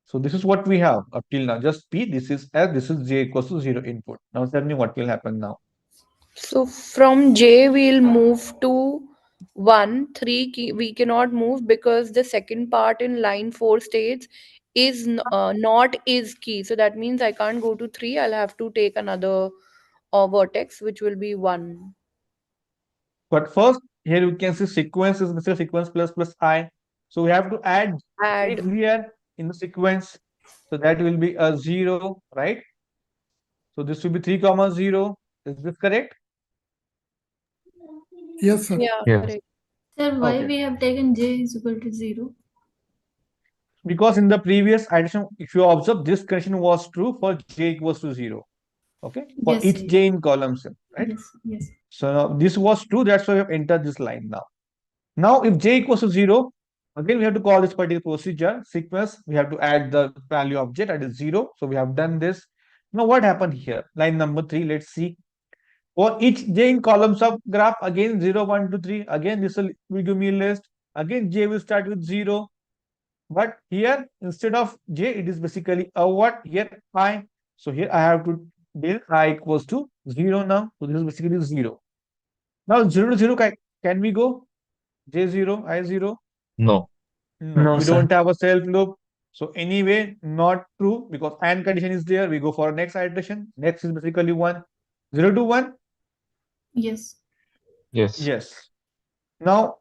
So this is what we have up till now. Just P, this is S, this is J equals to 0 input. Now tell me what will happen now. So from J we'll move to 1, 3 we cannot move because the second part in line 4 states is not is key. So that means I can't go to 3. I'll have to take another vertex which will be 1. But first, here you can see sequence is basically sequence plus I. So we have to add J Add. here in the sequence. So that will be a 0, right? So this will be 3 comma 0. Is this correct? Yes, sir. Yeah, Yes. correct. Sir, why Okay. we have taken J is equal to 0? Because in the previous iteration, if you observe, this condition was true for J equals to 0. Okay, for Yes, each sir. J in columns, right? Yes, yes. So now this was true, that's why we have entered this line now. Now, if J equals to 0, again we have to call this particular procedure sequence. We have to add the value of J, that is 0. So we have done this. Now, what happened here? Line number 3, let's see. For each J in columns of graph, again 0, 1, 2, 3. Again, this will give me a list. Again, J will start with 0. But here, instead of J, it is basically a what? Here, I. So here I have to deal I equals to 0 now. So this is basically 0. Now 0 to 0, can we go? J0, I0? No. No, No, we sir. don't have a self loop. So anyway, not true because AND condition is there. We go for next iteration. Next is basically 1. 0 to 1? Yes. Yes. Yes. Now,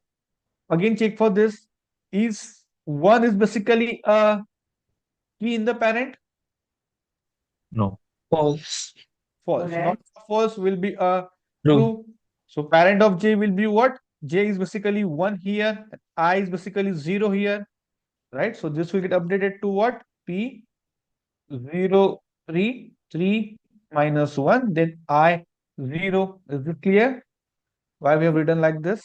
again check for this. Is 1 is basically a key in the parent? No. False. False. Not false will be a True. true. So parent of J will be what? J is basically 1 here. And I is basically 0 here. Right? So this will get updated to what? P 0, 3, 3 minus 1, then I 0. Is it clear? Why we have written like this?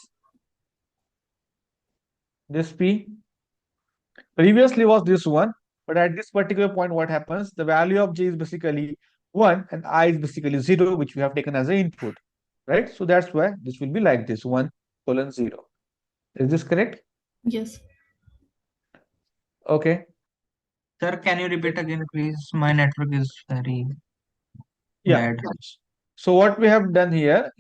This P. Previously was this one, but at this particular point, what happens? The value of J is basically 1 and I is basically 0, which we have taken as an input. Right? So that's why this will be like this 1 colon 0. Is this correct? Yes. Okay. Sir, can you repeat again, please? My network is very Yeah. bad. So what we have done here,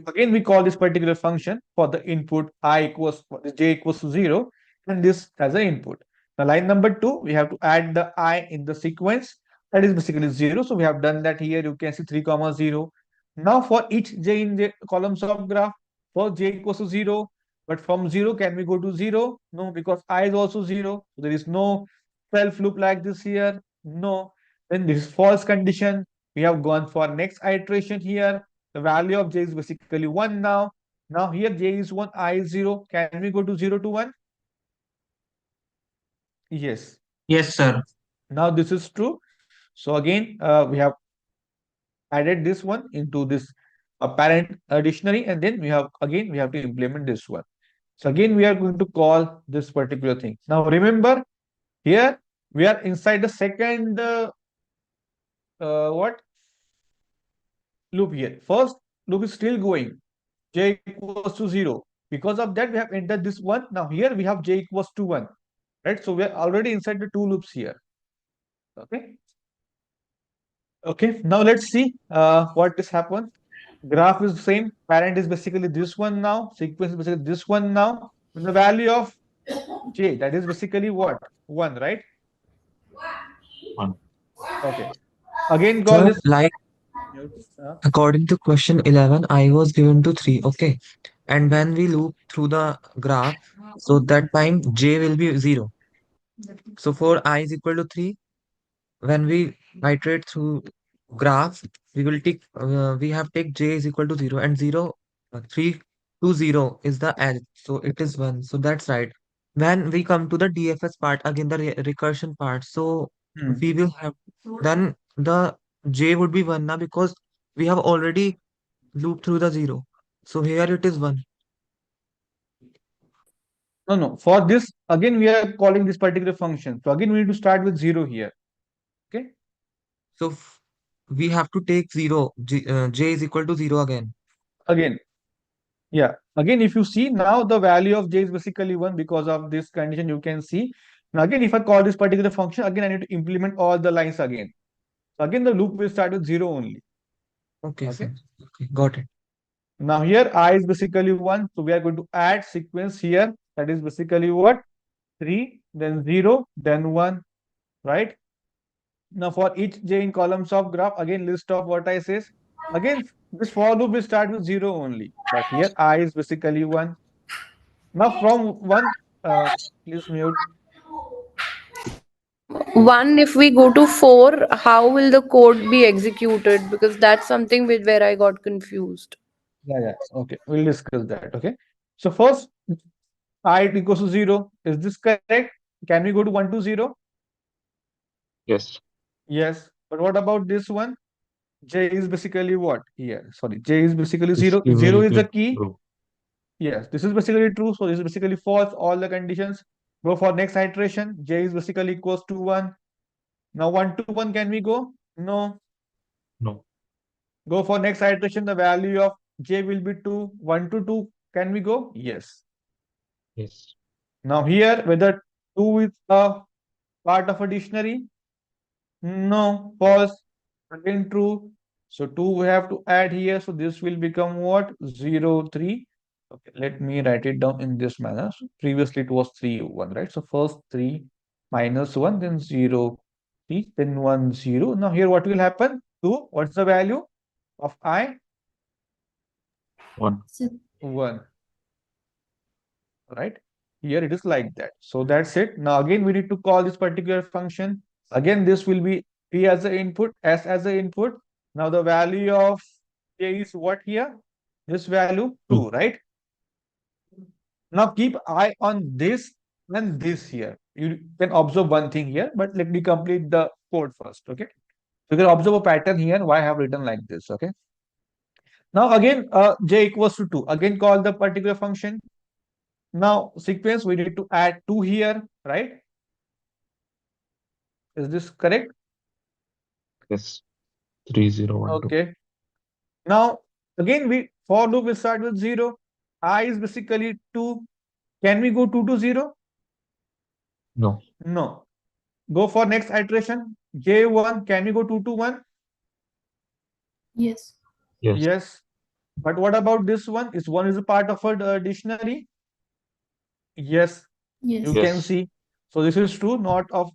again we call this particular function for the input I equals J equals to 0 and this as an input. Now line number 2, we have to add the I in the sequence, that is basically 0. So we have done that here. You can see 3 comma 0. Now for each J in the columns of graph, for J equals to 0, but from 0 can we go to 0? No, because I is also 0. So there is no self loop like this here. No. Then this is false condition. We have gone for next iteration here. The value of J is basically 1 now. Now here J is 1, I is 0. Can we go to 0 to 1? Yes. Yes, sir. Now this is true. So again, we have added this one into this parent dictionary, and then we have to implement this one. So again, we are going to call this particular thing. Now remember, here we are inside the second what loop here. First loop is still going. J equals to 0. Because of that, we have entered this one. Now here we have J equals to 1. Right? So we are already inside the two loops here. Okay. Okay, now let's see what is happened. Graph is same. Parent is basically this one now. Sequence is basically this one now. With the value of j, that is basically what? 1, right? 1. Okay. Again, call Sir, this. like according to question 11, I was given to 3. Okay. And when we loop through the graph, so that time j will be 0. So for I is equal to 3, when we iterate through graph, we have take j is equal to 0 and 0, 3 to 0 is the edge. So it is 1. So that's right. When we come to the DFS part, again the recursion part, so Hmm. we will have, then the j would be 1 now because we have already looped through the 0. So here it is 1. No, no. For this, again, we are calling this particular function. So again, we need to start with 0 here. Okay. So we have to take 0, j is equal to 0 again. Again, yeah. Again, if you see now the value of j is basically 1 because of this condition you can see. Now again, if I call this particular function, again, I need to implement all the lines again. So again, the loop will start with 0 only. Okay, Okay. sir. Okay, got it. Now here I is basically 1. So we are going to add sequence here. That is basically what? 3, then 0, then 1, right? Now for each j in columns of graph, again list of vertices. Again, this for loop will start with 0 only. But here I is basically 1. Now from 1, please mute. 1, if we go to 4, how will the code be executed? Because that's something where I got confused. Yeah, yeah. Okay, we'll discuss that. Okay. So first, I equals to 0. Is this correct? Can we go to 1 to 0? Yes. Yes. But what about this one? J is basically what here? Sorry, J is basically This 0. 0 will is the be key. true. Yes, this is basically true. So this is basically false. All the conditions. Go for next iteration. J is basically equals to 1. Now 1 to 1 can we go? No. No. Go for next iteration. The value of J will be 2. 1 to 2 can we go? Yes. Yes. Now here whether 2 is a part of a dictionary? No. False. Again true. So 2 we have to add here. So this will become what? 0, 3. Okay, let me write it down in this manner. So previously it was 3, 1, right? So first 3 minus 1, then 0, 3, then 1, 0. Now here what will happen? 2, what's the value of I? 1. 1, right? Here it is like that. So that's it. Now again we need to call this particular function. Again this will be P as the input, S as the input. Now the value of J is what here? This value 2, right? Now keep eye on this and this here. You can observe one thing here, but let me complete the code first. Okay. You can observe a pattern here. Why I have written like this. Okay. Now again, j equals to 2. Again, call the particular function. Now sequence, we need to add 2 here, right? Is this correct? Yes. 3012. Okay. Now again, we for loop will start with 0. I is basically 2. Can we go 2 to 0? No. No. Go for next iteration. J1. Can we go 2 to 1? Yes. Yes. Yes. But what about this one? Is one is a part of a dictionary? Yes, Yes. you can Yes. see. So this is true. Not of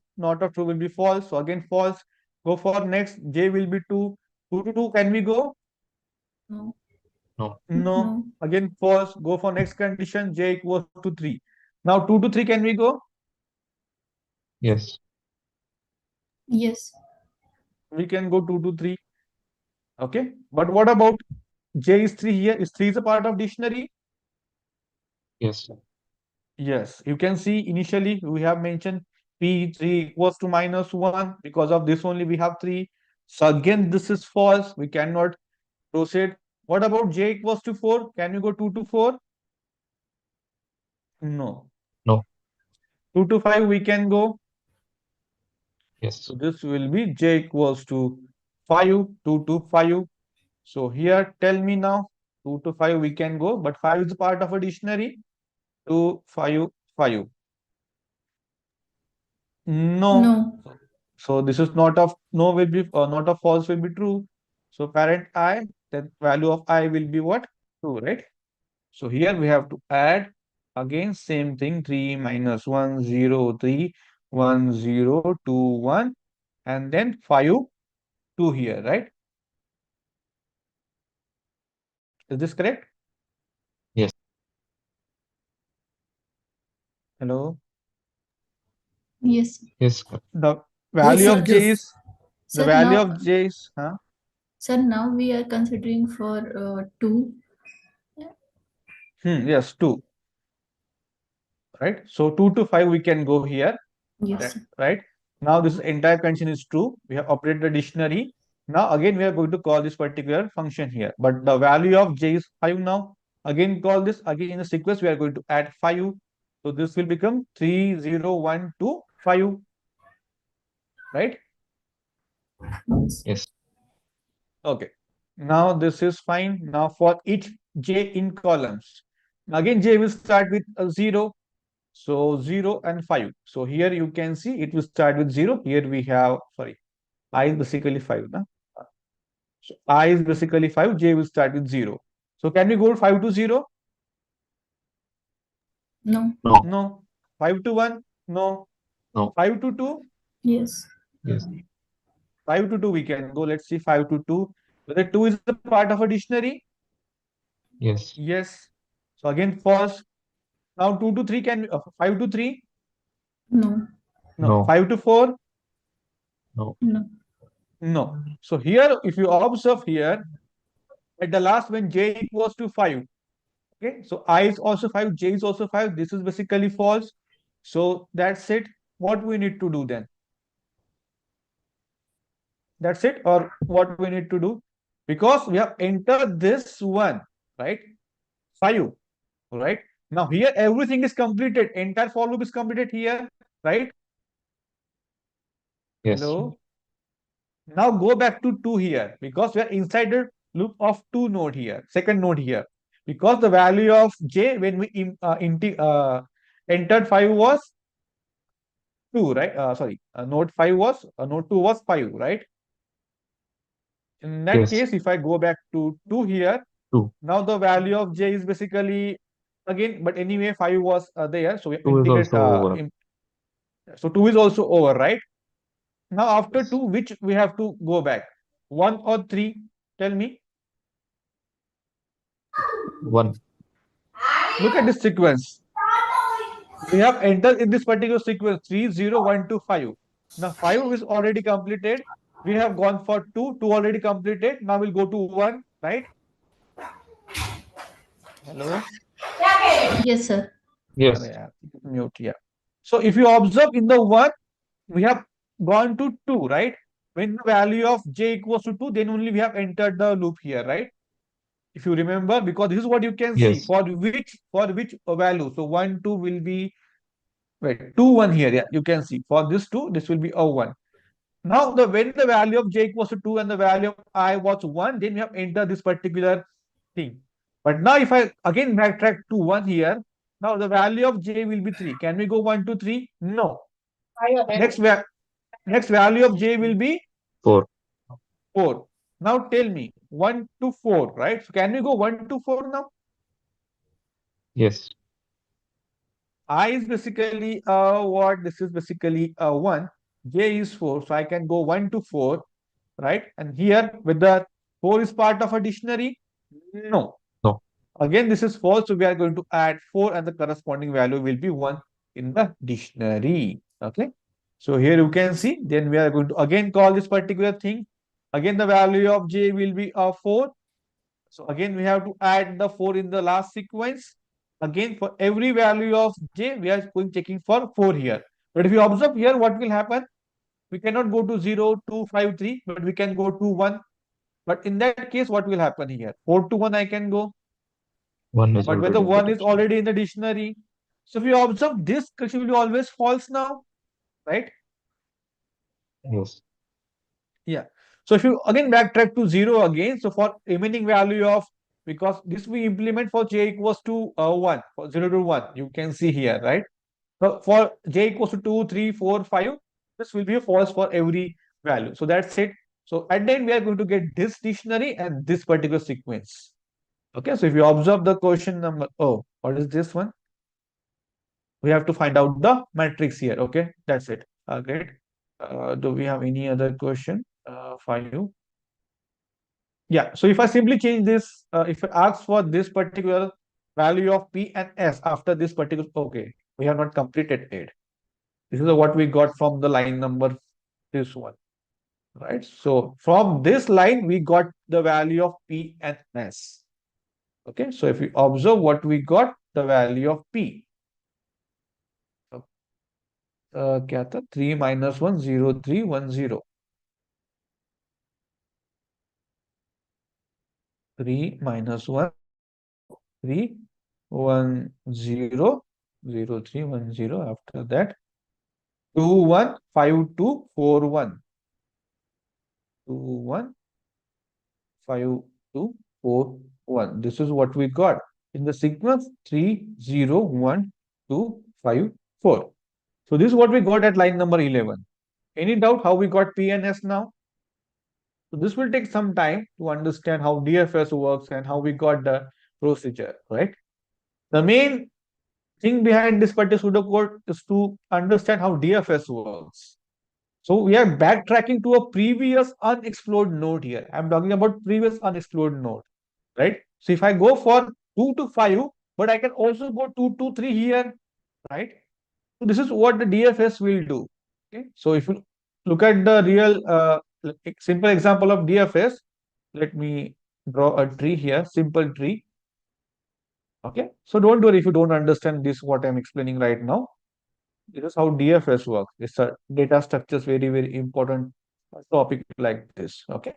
true will be false. So again false. Go for next. J will be 2. 2 to 2. Can we go? No. No. No. No. Again false. Go for next condition. J equals to 3. Now 2 to 3 can we go? Yes. Yes. We can go 2 to 3. Okay. But what about J is 3 here? Is 3 is a part of dictionary? Yes. Yes, you can see initially we have mentioned P3 equals to minus 1. Because of this only we have 3. So again, this is false. We cannot proceed. What about J equals to 4? Can you go 2 to 4? No. No. 2 to 5 we can go. Yes. So this will be J equals to 5, 2 to 5. So here tell me now, 2 to 5 we can go, but 5 is part of a dictionary. 2, 5, 5. No. No. So this is not of no will be not of false will be true. So parent I, then value of I will be what? 2, right? So here we have to add again same thing 3 minus 1 0 3 1 0 2 1 and then 5 2 here, right? Is this correct? Yes. Hello? Yes. Yes. Correct. The Yes, value sir, of j yes. is the Sir, value now, of j is sir, now we are considering for 2. yes 2, right? So 2 to 5 we can go here. Yes, sir. Right? Now this entire condition is true. We have operated the dictionary. Now again we are going to call this particular function here. But the value of j is 5 now. Again call this again in the sequence we are going to add 5. So this will become 3 0 1 2 5. Right? Yes. Yes. Okay. Now this is fine. Now for each j in columns. Again j will start with a 0. So 0 and 5. So here you can see it will start with 0. Here we have, sorry, I is basically 5. Na? So I is basically 5, j will start with 0. So can we go 5 to 0? No. No. No. 5 to 1? No. No. 5 to 2? Yes. Yes. 5 to 2 we can go. Let's see 5 to 2. Whether 2 is a part of a dictionary? Yes. Yes. So again false. Now 2 to 3 can 5 to 3? No. No. No. 5 to 4? No. No. No. So here if you observe here at the last when j equals to 5. Okay, so I is also 5, j is also 5. This is basically false. So that's it. What we need to do then? That's it, or what we need to do? Because we have entered this one, right? 5, right? Now here everything is completed. Entire for loop is completed here, right? Yes. Hello. Now go back to 2 here because we are inside the loop of 2 node here, second node here. Because the value of j when we entered 5 was 2, right? Sorry, node 5 was node 2 was 5, right? In that Yes. case, if I go back to 2 here, 2. now the value of j is basically again, but anyway, 5 was there, so we 2 is integrate. also over. So 2 is also over, right? Now after Yes. 2, which we have to go back? 1 or 3? Tell me. 1. Look at this sequence. We have entered in this particular sequence 3 0 1 2 5. Now 5 is already completed. We have gone for 2, 2 already completed. Now we'll go to 1, right? Hello? Yes, sir. Yes. Arey yaar, mute, yeah. So if you observe in the 1, we have gone to 2, right? When the value of j equals to 2, then only we have entered the loop here, right? If you remember, because this is what you can see Yes. for which value. So 1 2 will be, wait, 2 1 here, yeah, you can see for this 2 this will be a 1. Now the when the value of j equals to 2 and the value of I was 1, then we have entered this particular thing. But now if I again backtrack to 1 here, now the value of j will be 3. Can we go 1 to 3? No. Next next value of j will be 4. 4. Now tell me 1 to 4, right? So can we go 1 to 4 now? Yes. I is basically what? This is basically 1. J is 4. So I can go 1 to 4, right? And here whether 4 is part of a dictionary? No. No. Again, this is false. So we are going to add 4 and the corresponding value will be 1 in the dictionary. Okay. So here you can see, then we are going to again call this particular thing. Again, the value of j will be 4. So again, we have to add the 4 in the last sequence. Again, for every value of j, we are going checking for 4 here. But if you observe here, what will happen? We cannot go to 0, 2, 5, 3, but we can go to 1. But in that case, what will happen here? 4 to 1 I can go. 1 is But whether already in the 1 is dictionary. already in the dictionary. So if you observe this, question will be always false now, right? Yes. Yeah. So if you again backtrack to 0 again, so for remaining value of, because this we implement for j equals to 1, for 0 to 1, you can see here, right? So for j equals to 2, 3, 4, 5, This will be false for every value. So that's it. So at the end, we are going to get this dictionary and this particular sequence. Okay, so if you observe the question number, oh, what is this one? We have to find out the matrix here. Okay, that's it. Great. Do we have any other question? 5. Yeah, so if I simply change this, if I ask for this particular value of P and S after this particular, okay, we have not completed it. This is what we got from the line number, this one, right? So from this line, we got the value of P and S. Okay, so if we observe what we got, the value of P. क्या था 3 minus 1 0 3 1 0 3 minus 1 3 1 0 0 3 1 0. After that 2 1 5 2 4 1 2 1 5 2 4 1. This is what we got in the sequence 3 0 1 2 5 4. So this is what we got at line number 11. Any doubt how we got P and S now? So this will take some time to understand how DFS works and how we got the procedure, right? The main thing behind this particular pseudocode is to understand how DFS works. So we are backtracking to a previous unexplored node here. I'm talking about previous unexplored node, right? So if I go for 2 to 5, but I can also go 2 to 3 here, right? So this is what the DFS will do. Okay. So if you look at the real simple example of DFS, let me draw a tree here, simple tree. Okay. So don't worry if you don't understand this, what I'm explaining right now. This is how DFS works. It's a data structures, very, very important topic like this. Okay.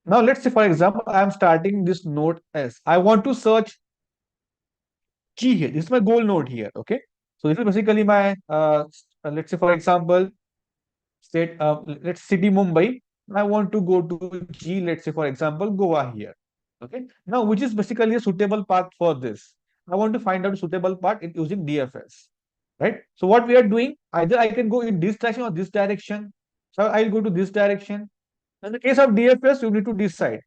Now let's say, for example, I'm starting this node S. I want to search G here. This is my goal node here. Okay. So this is basically my, let's say, for example, state, let's city Mumbai. I want to go to G, let's say, for example, Goa here. Okay. Now, which is basically a suitable path for this? I want to find out a suitable path in using DFS. Right. So what we are doing, either I can go in this direction or this direction. So I'll go to this direction. In the case of DFS, you need to decide.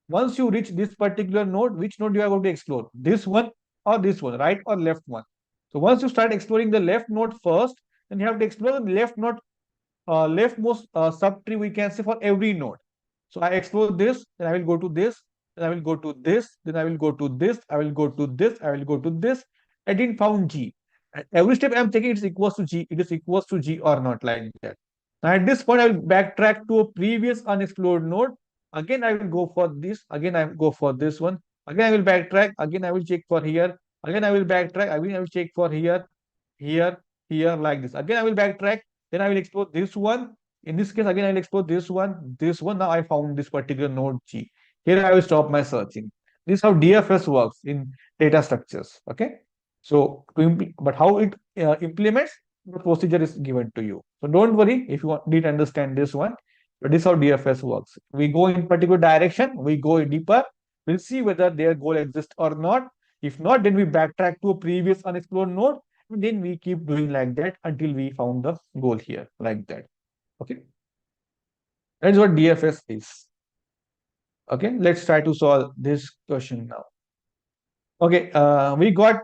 Once you reach this particular node, which node you are going to explore? This one or this one, right or left one? So once you start exploring the left node first, then you have to explore the left node, leftmost subtree, we can say, for every node. So I explore this, then I will go to this, then I will go to this, then I will go to this, I will go to this, I will go to this. I didn't found G. And every step I'm taking, it's equals to G. It is equals to G or not, like that. Now at this point, I will backtrack to a previous unexplored node. Again, I will go for this. Again, I will go for this one. Again, I will backtrack. Again, I will check for here. Again, I will backtrack. Again, I will check for here, here, here, like this. Again, I will backtrack. Then I will explore this one. In this case, again, I will explore this one, this one. Now I found this particular node G. Here I will stop my searching. This is how DFS works in data structures. Okay. So, but how it implements, the procedure is given to you. So don't worry if you didn't understand this one. But this is how DFS works. We go in particular direction, we go deeper, we'll see whether their goal exists or not. If not, then we backtrack to a previous unexplored node, and then we keep doing like that until we found the goal here, like that. Okay. That's what DFS is. Okay, let's try to solve this question now. Okay, we got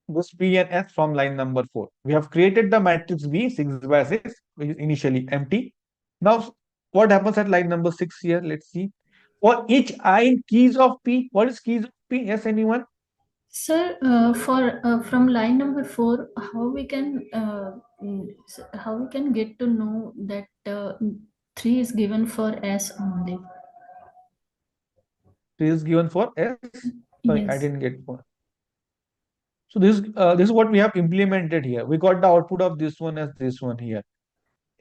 this P and S from line number 4. We have created the matrix B 6 by 6, which is initially empty. Now, what happens at line number 6 here? Let's see. For each I in keys of P, what is keys of P? Yes, anyone? Sir, for from line number 4, how we can get to know that 3 is given for S only? 3 is given for S. Sorry, I Yes. didn't get one. So this is what we have implemented here. We got the output of this one as this one here.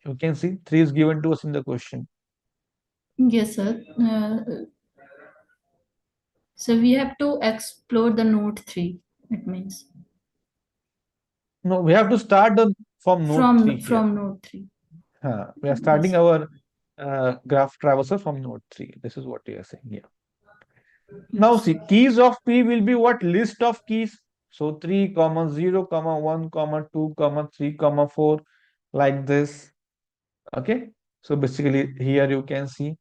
You can see 3 is given to us in the question. Yes, sir. So we have to explore the node 3, it means. No, we have to start from node 3 here. From node 3. We are starting Yes. our graph traversal from node 3. This is what we are saying here. Now see, keys of P will be what? List of keys. So 3, 0, 1, 2, 3, 4. like this. Okay. So basically here you can see.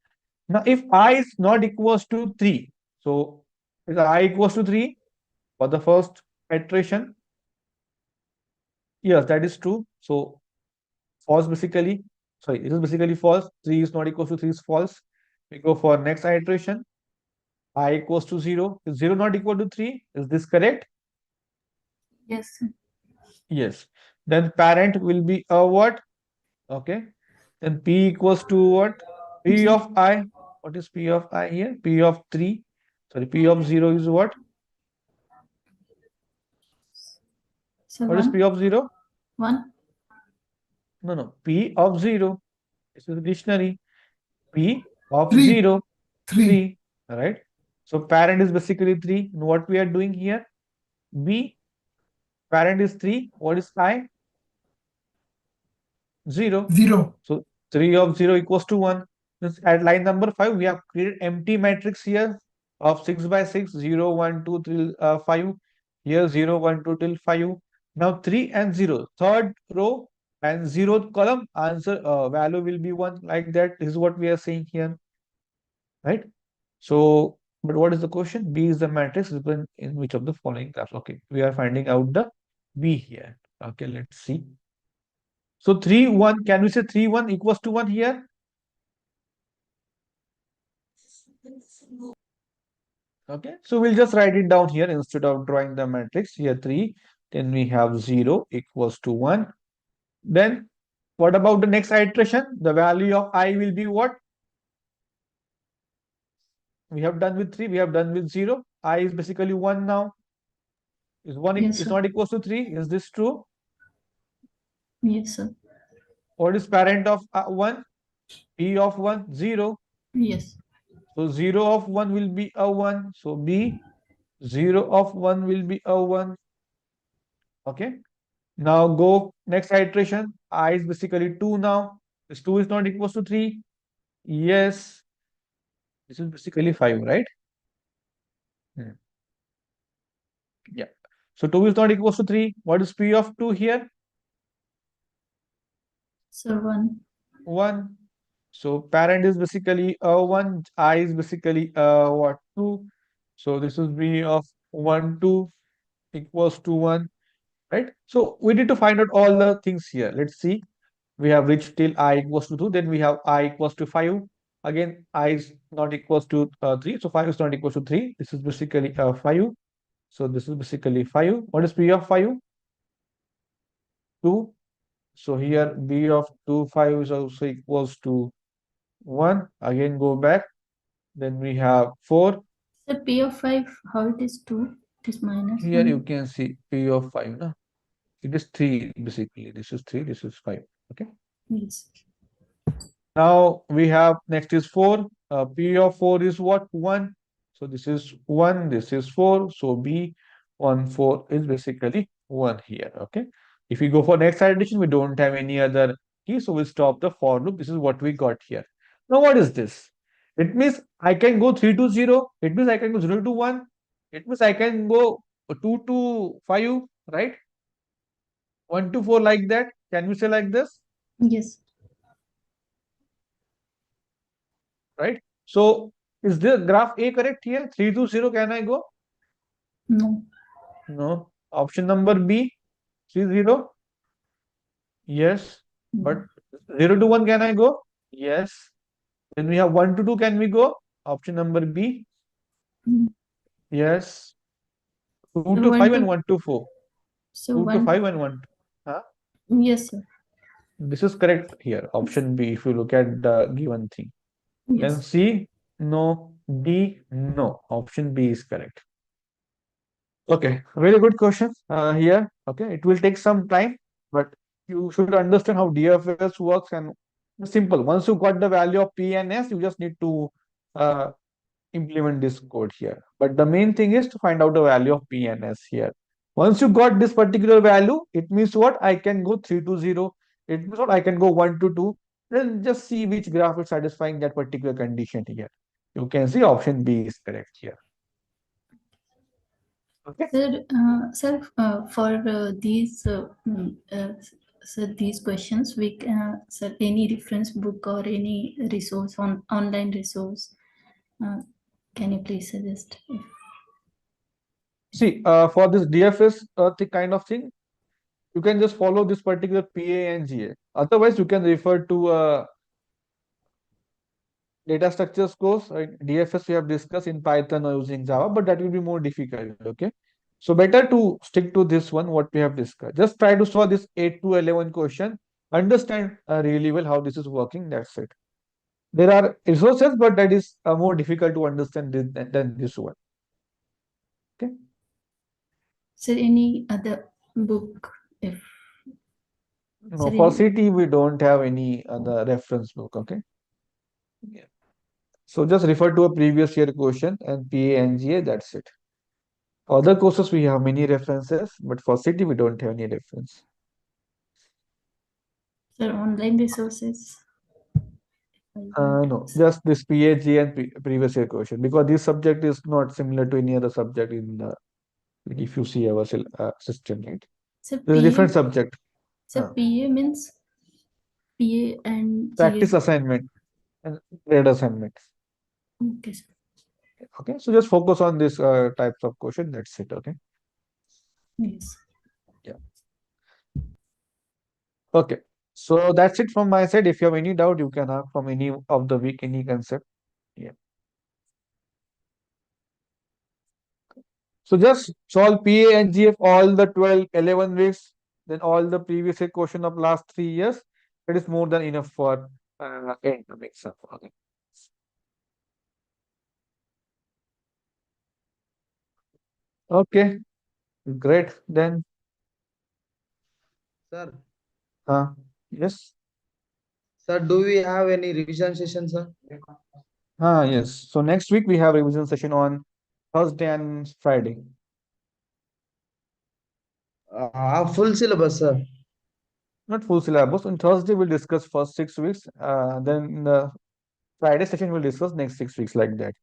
Now if I is not equals to 3, so is I equals to 3 for the first iteration? Yes, that is true. So false basically, sorry, this is basically false. 3 is not equals to 3 is false. We go for next iteration. I equals to 0. Is 0 not equal to 3? Is this correct? Yes, sir. Yes. Then parent will be a what? Okay. Then P equals to what? P Zero. of I. What is P of I here? P of 3. Sorry, P of 0 is what? So What is P of 0? 1. No. P of 0. This is a dictionary. P of 3. 0. 3. 3. Alright. So parent is basically 3. And what we are doing here? B. Parent is 3. What is I? 0. 0. So 3 of 0 equals to 1. This at line number 5, we have created empty matrix here of 6 by 6, 0, 1, 2 till 5. Here 0, 1, 2 till 5. Now 3 and 0. Third row and 0th column, answer value will be 1, like that. This is what we are saying here. Right? So, but what is the question? B is the matrix represented in which of the following graphs? Okay, we are finding out the B here. Okay, let's see. So 3, 1, can we say 3, 1 equals to 1 here? Okay, so we'll just write it down here instead of drawing the matrix. Here 3, then we have 0 equals to 1. Then what about the next iteration? The value of I will be what? We have done with 3, we have done with 0. I is basically 1 now. Is 1 Yes, is sir. not equals to 3. Is this true? Yes, sir. What is parent of 1? P of 1, 0. Yes. So 0 of 1 will be a 1. So B, 0 of 1 will be a 1. Okay. Now go next iteration. I is basically 2 now. This 2 is not equals to 3. Yes. This is basically 5, right? Yeah. So 2 is not equals to 3. What is P of 2 here? So 1. 1. So parent is basically 1. I is basically what? 2. So this is B of 1, 2 equals to 1. Right? So we need to find out all the things here. Let's see. We have reached till I equals to 2. Then we have I equals to 5. Again, I is not equals to 3. So 5 is not equals to 3. This is basically 5. So this is basically 5. What is P of 5? 2. So here B of 2, 5 is also equals to 1. Again, go back. Then we have 4. So P of 5, how it is 2? It is minus Here 1. you can see P of 5. No? It is 3 basically. This is 3. This is 5. Okay. Yes. Now we have next is 4. P of 4 is what? 1. So this is 1. This is 4. So B 1, 4 is basically 1 here. Okay. If we go for next addition, we don't have any other key. So we'll stop the for loop. This is what we got here. Now what is this? It means I can go 3 to 0. It means I can go 0 to 1. It means I can go 2 to 5, right? 1 to 4 like that. Can we say like this? Yes. Right? So is the graph A correct here? 3 to 0, can I go? No. No. Option number B, 3, 0. Yes. But 0 to 1, can I go? Yes. Then we have 1 to 2, can we go? Option number B. Mm. Yes. 2 So to 1 5 to and 1 to 4. So 2 to 1. 5 and 1 to, huh? Yes, sir. This is correct here. Option B, if you look at the given thing. Then Yes. C, no. D, no. Option B is correct. Okay, very good question here. Okay, it will take some time, but you should understand how DFS works, and it's simple. Once you got the value of P and S, you just need to uh, implement this code here. But the main thing is to find out the value of P and S here. Once you got this particular value, it means what? I can go 3 to 0. It means what? I can go 1 to 2. Then just see which graph is satisfying that particular condition here. You can see option B is correct here. Okay. Sir, for these sir, these questions we can, sir, any reference book or any resource on online resource, can you please suggest? See, for this DFS kind of thing, you can just follow this particular PA and GA. Otherwise, you can refer to data structures course. Right? DFS we have discussed in Python or using Java, but that will be more difficult. Okay, so better to stick to this one what we have discussed. Just try to solve this 8 to 11 question. Understand really well how this is working. That's it. There are resources, but that is more difficult to understand than this one. Okay. Sir, any other book if No, sir, for any, CT we don't have any other reference book. Okay. Yeah. So just refer to a previous year question and PA and GA. That's it. Other courses we have many references, but for CT we don't have any reference. sir, online resources? No, just this PAG and previous year question, because this subject is not similar to any other subject in like if you see our system, right? Sir, This is a different PA, subject. sir, PA means PA and Practice GA. assignment and grade assignments. Okay, sir. Okay, so just focus on this types of question. That's it. Okay. Yes. Yeah. Okay. So that's it from my side. If you have any doubt, you can ask from any of the week, any concept. Yeah. So just solve PA and GF all the 12, 11 weeks, then all the previous year question of last 3 years. It is more than enough for end to make some. Okay. Okay, great. Then, Sir, yes. sir, do we have any revision session, sir? Yes. So next week we have revision session on Thursday and Friday. Full syllabus, sir. Not full syllabus. On Thursday we'll discuss first 6 weeks. Then the Friday session we'll discuss next 6 weeks like that.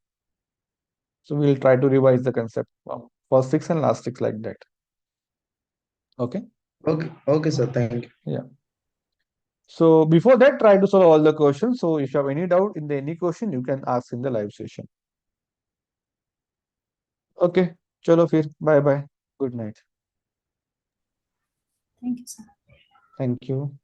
So we'll try to revise the concept first 6 and last 6 like that. Okay. Okay, sir. Thank you. Yeah. So before that, try to solve all the questions. So if you have any doubt in the any question, you can ask in the live session. Okay. Chalo fir. Bye bye. Good night. Thank you, sir. Thank you.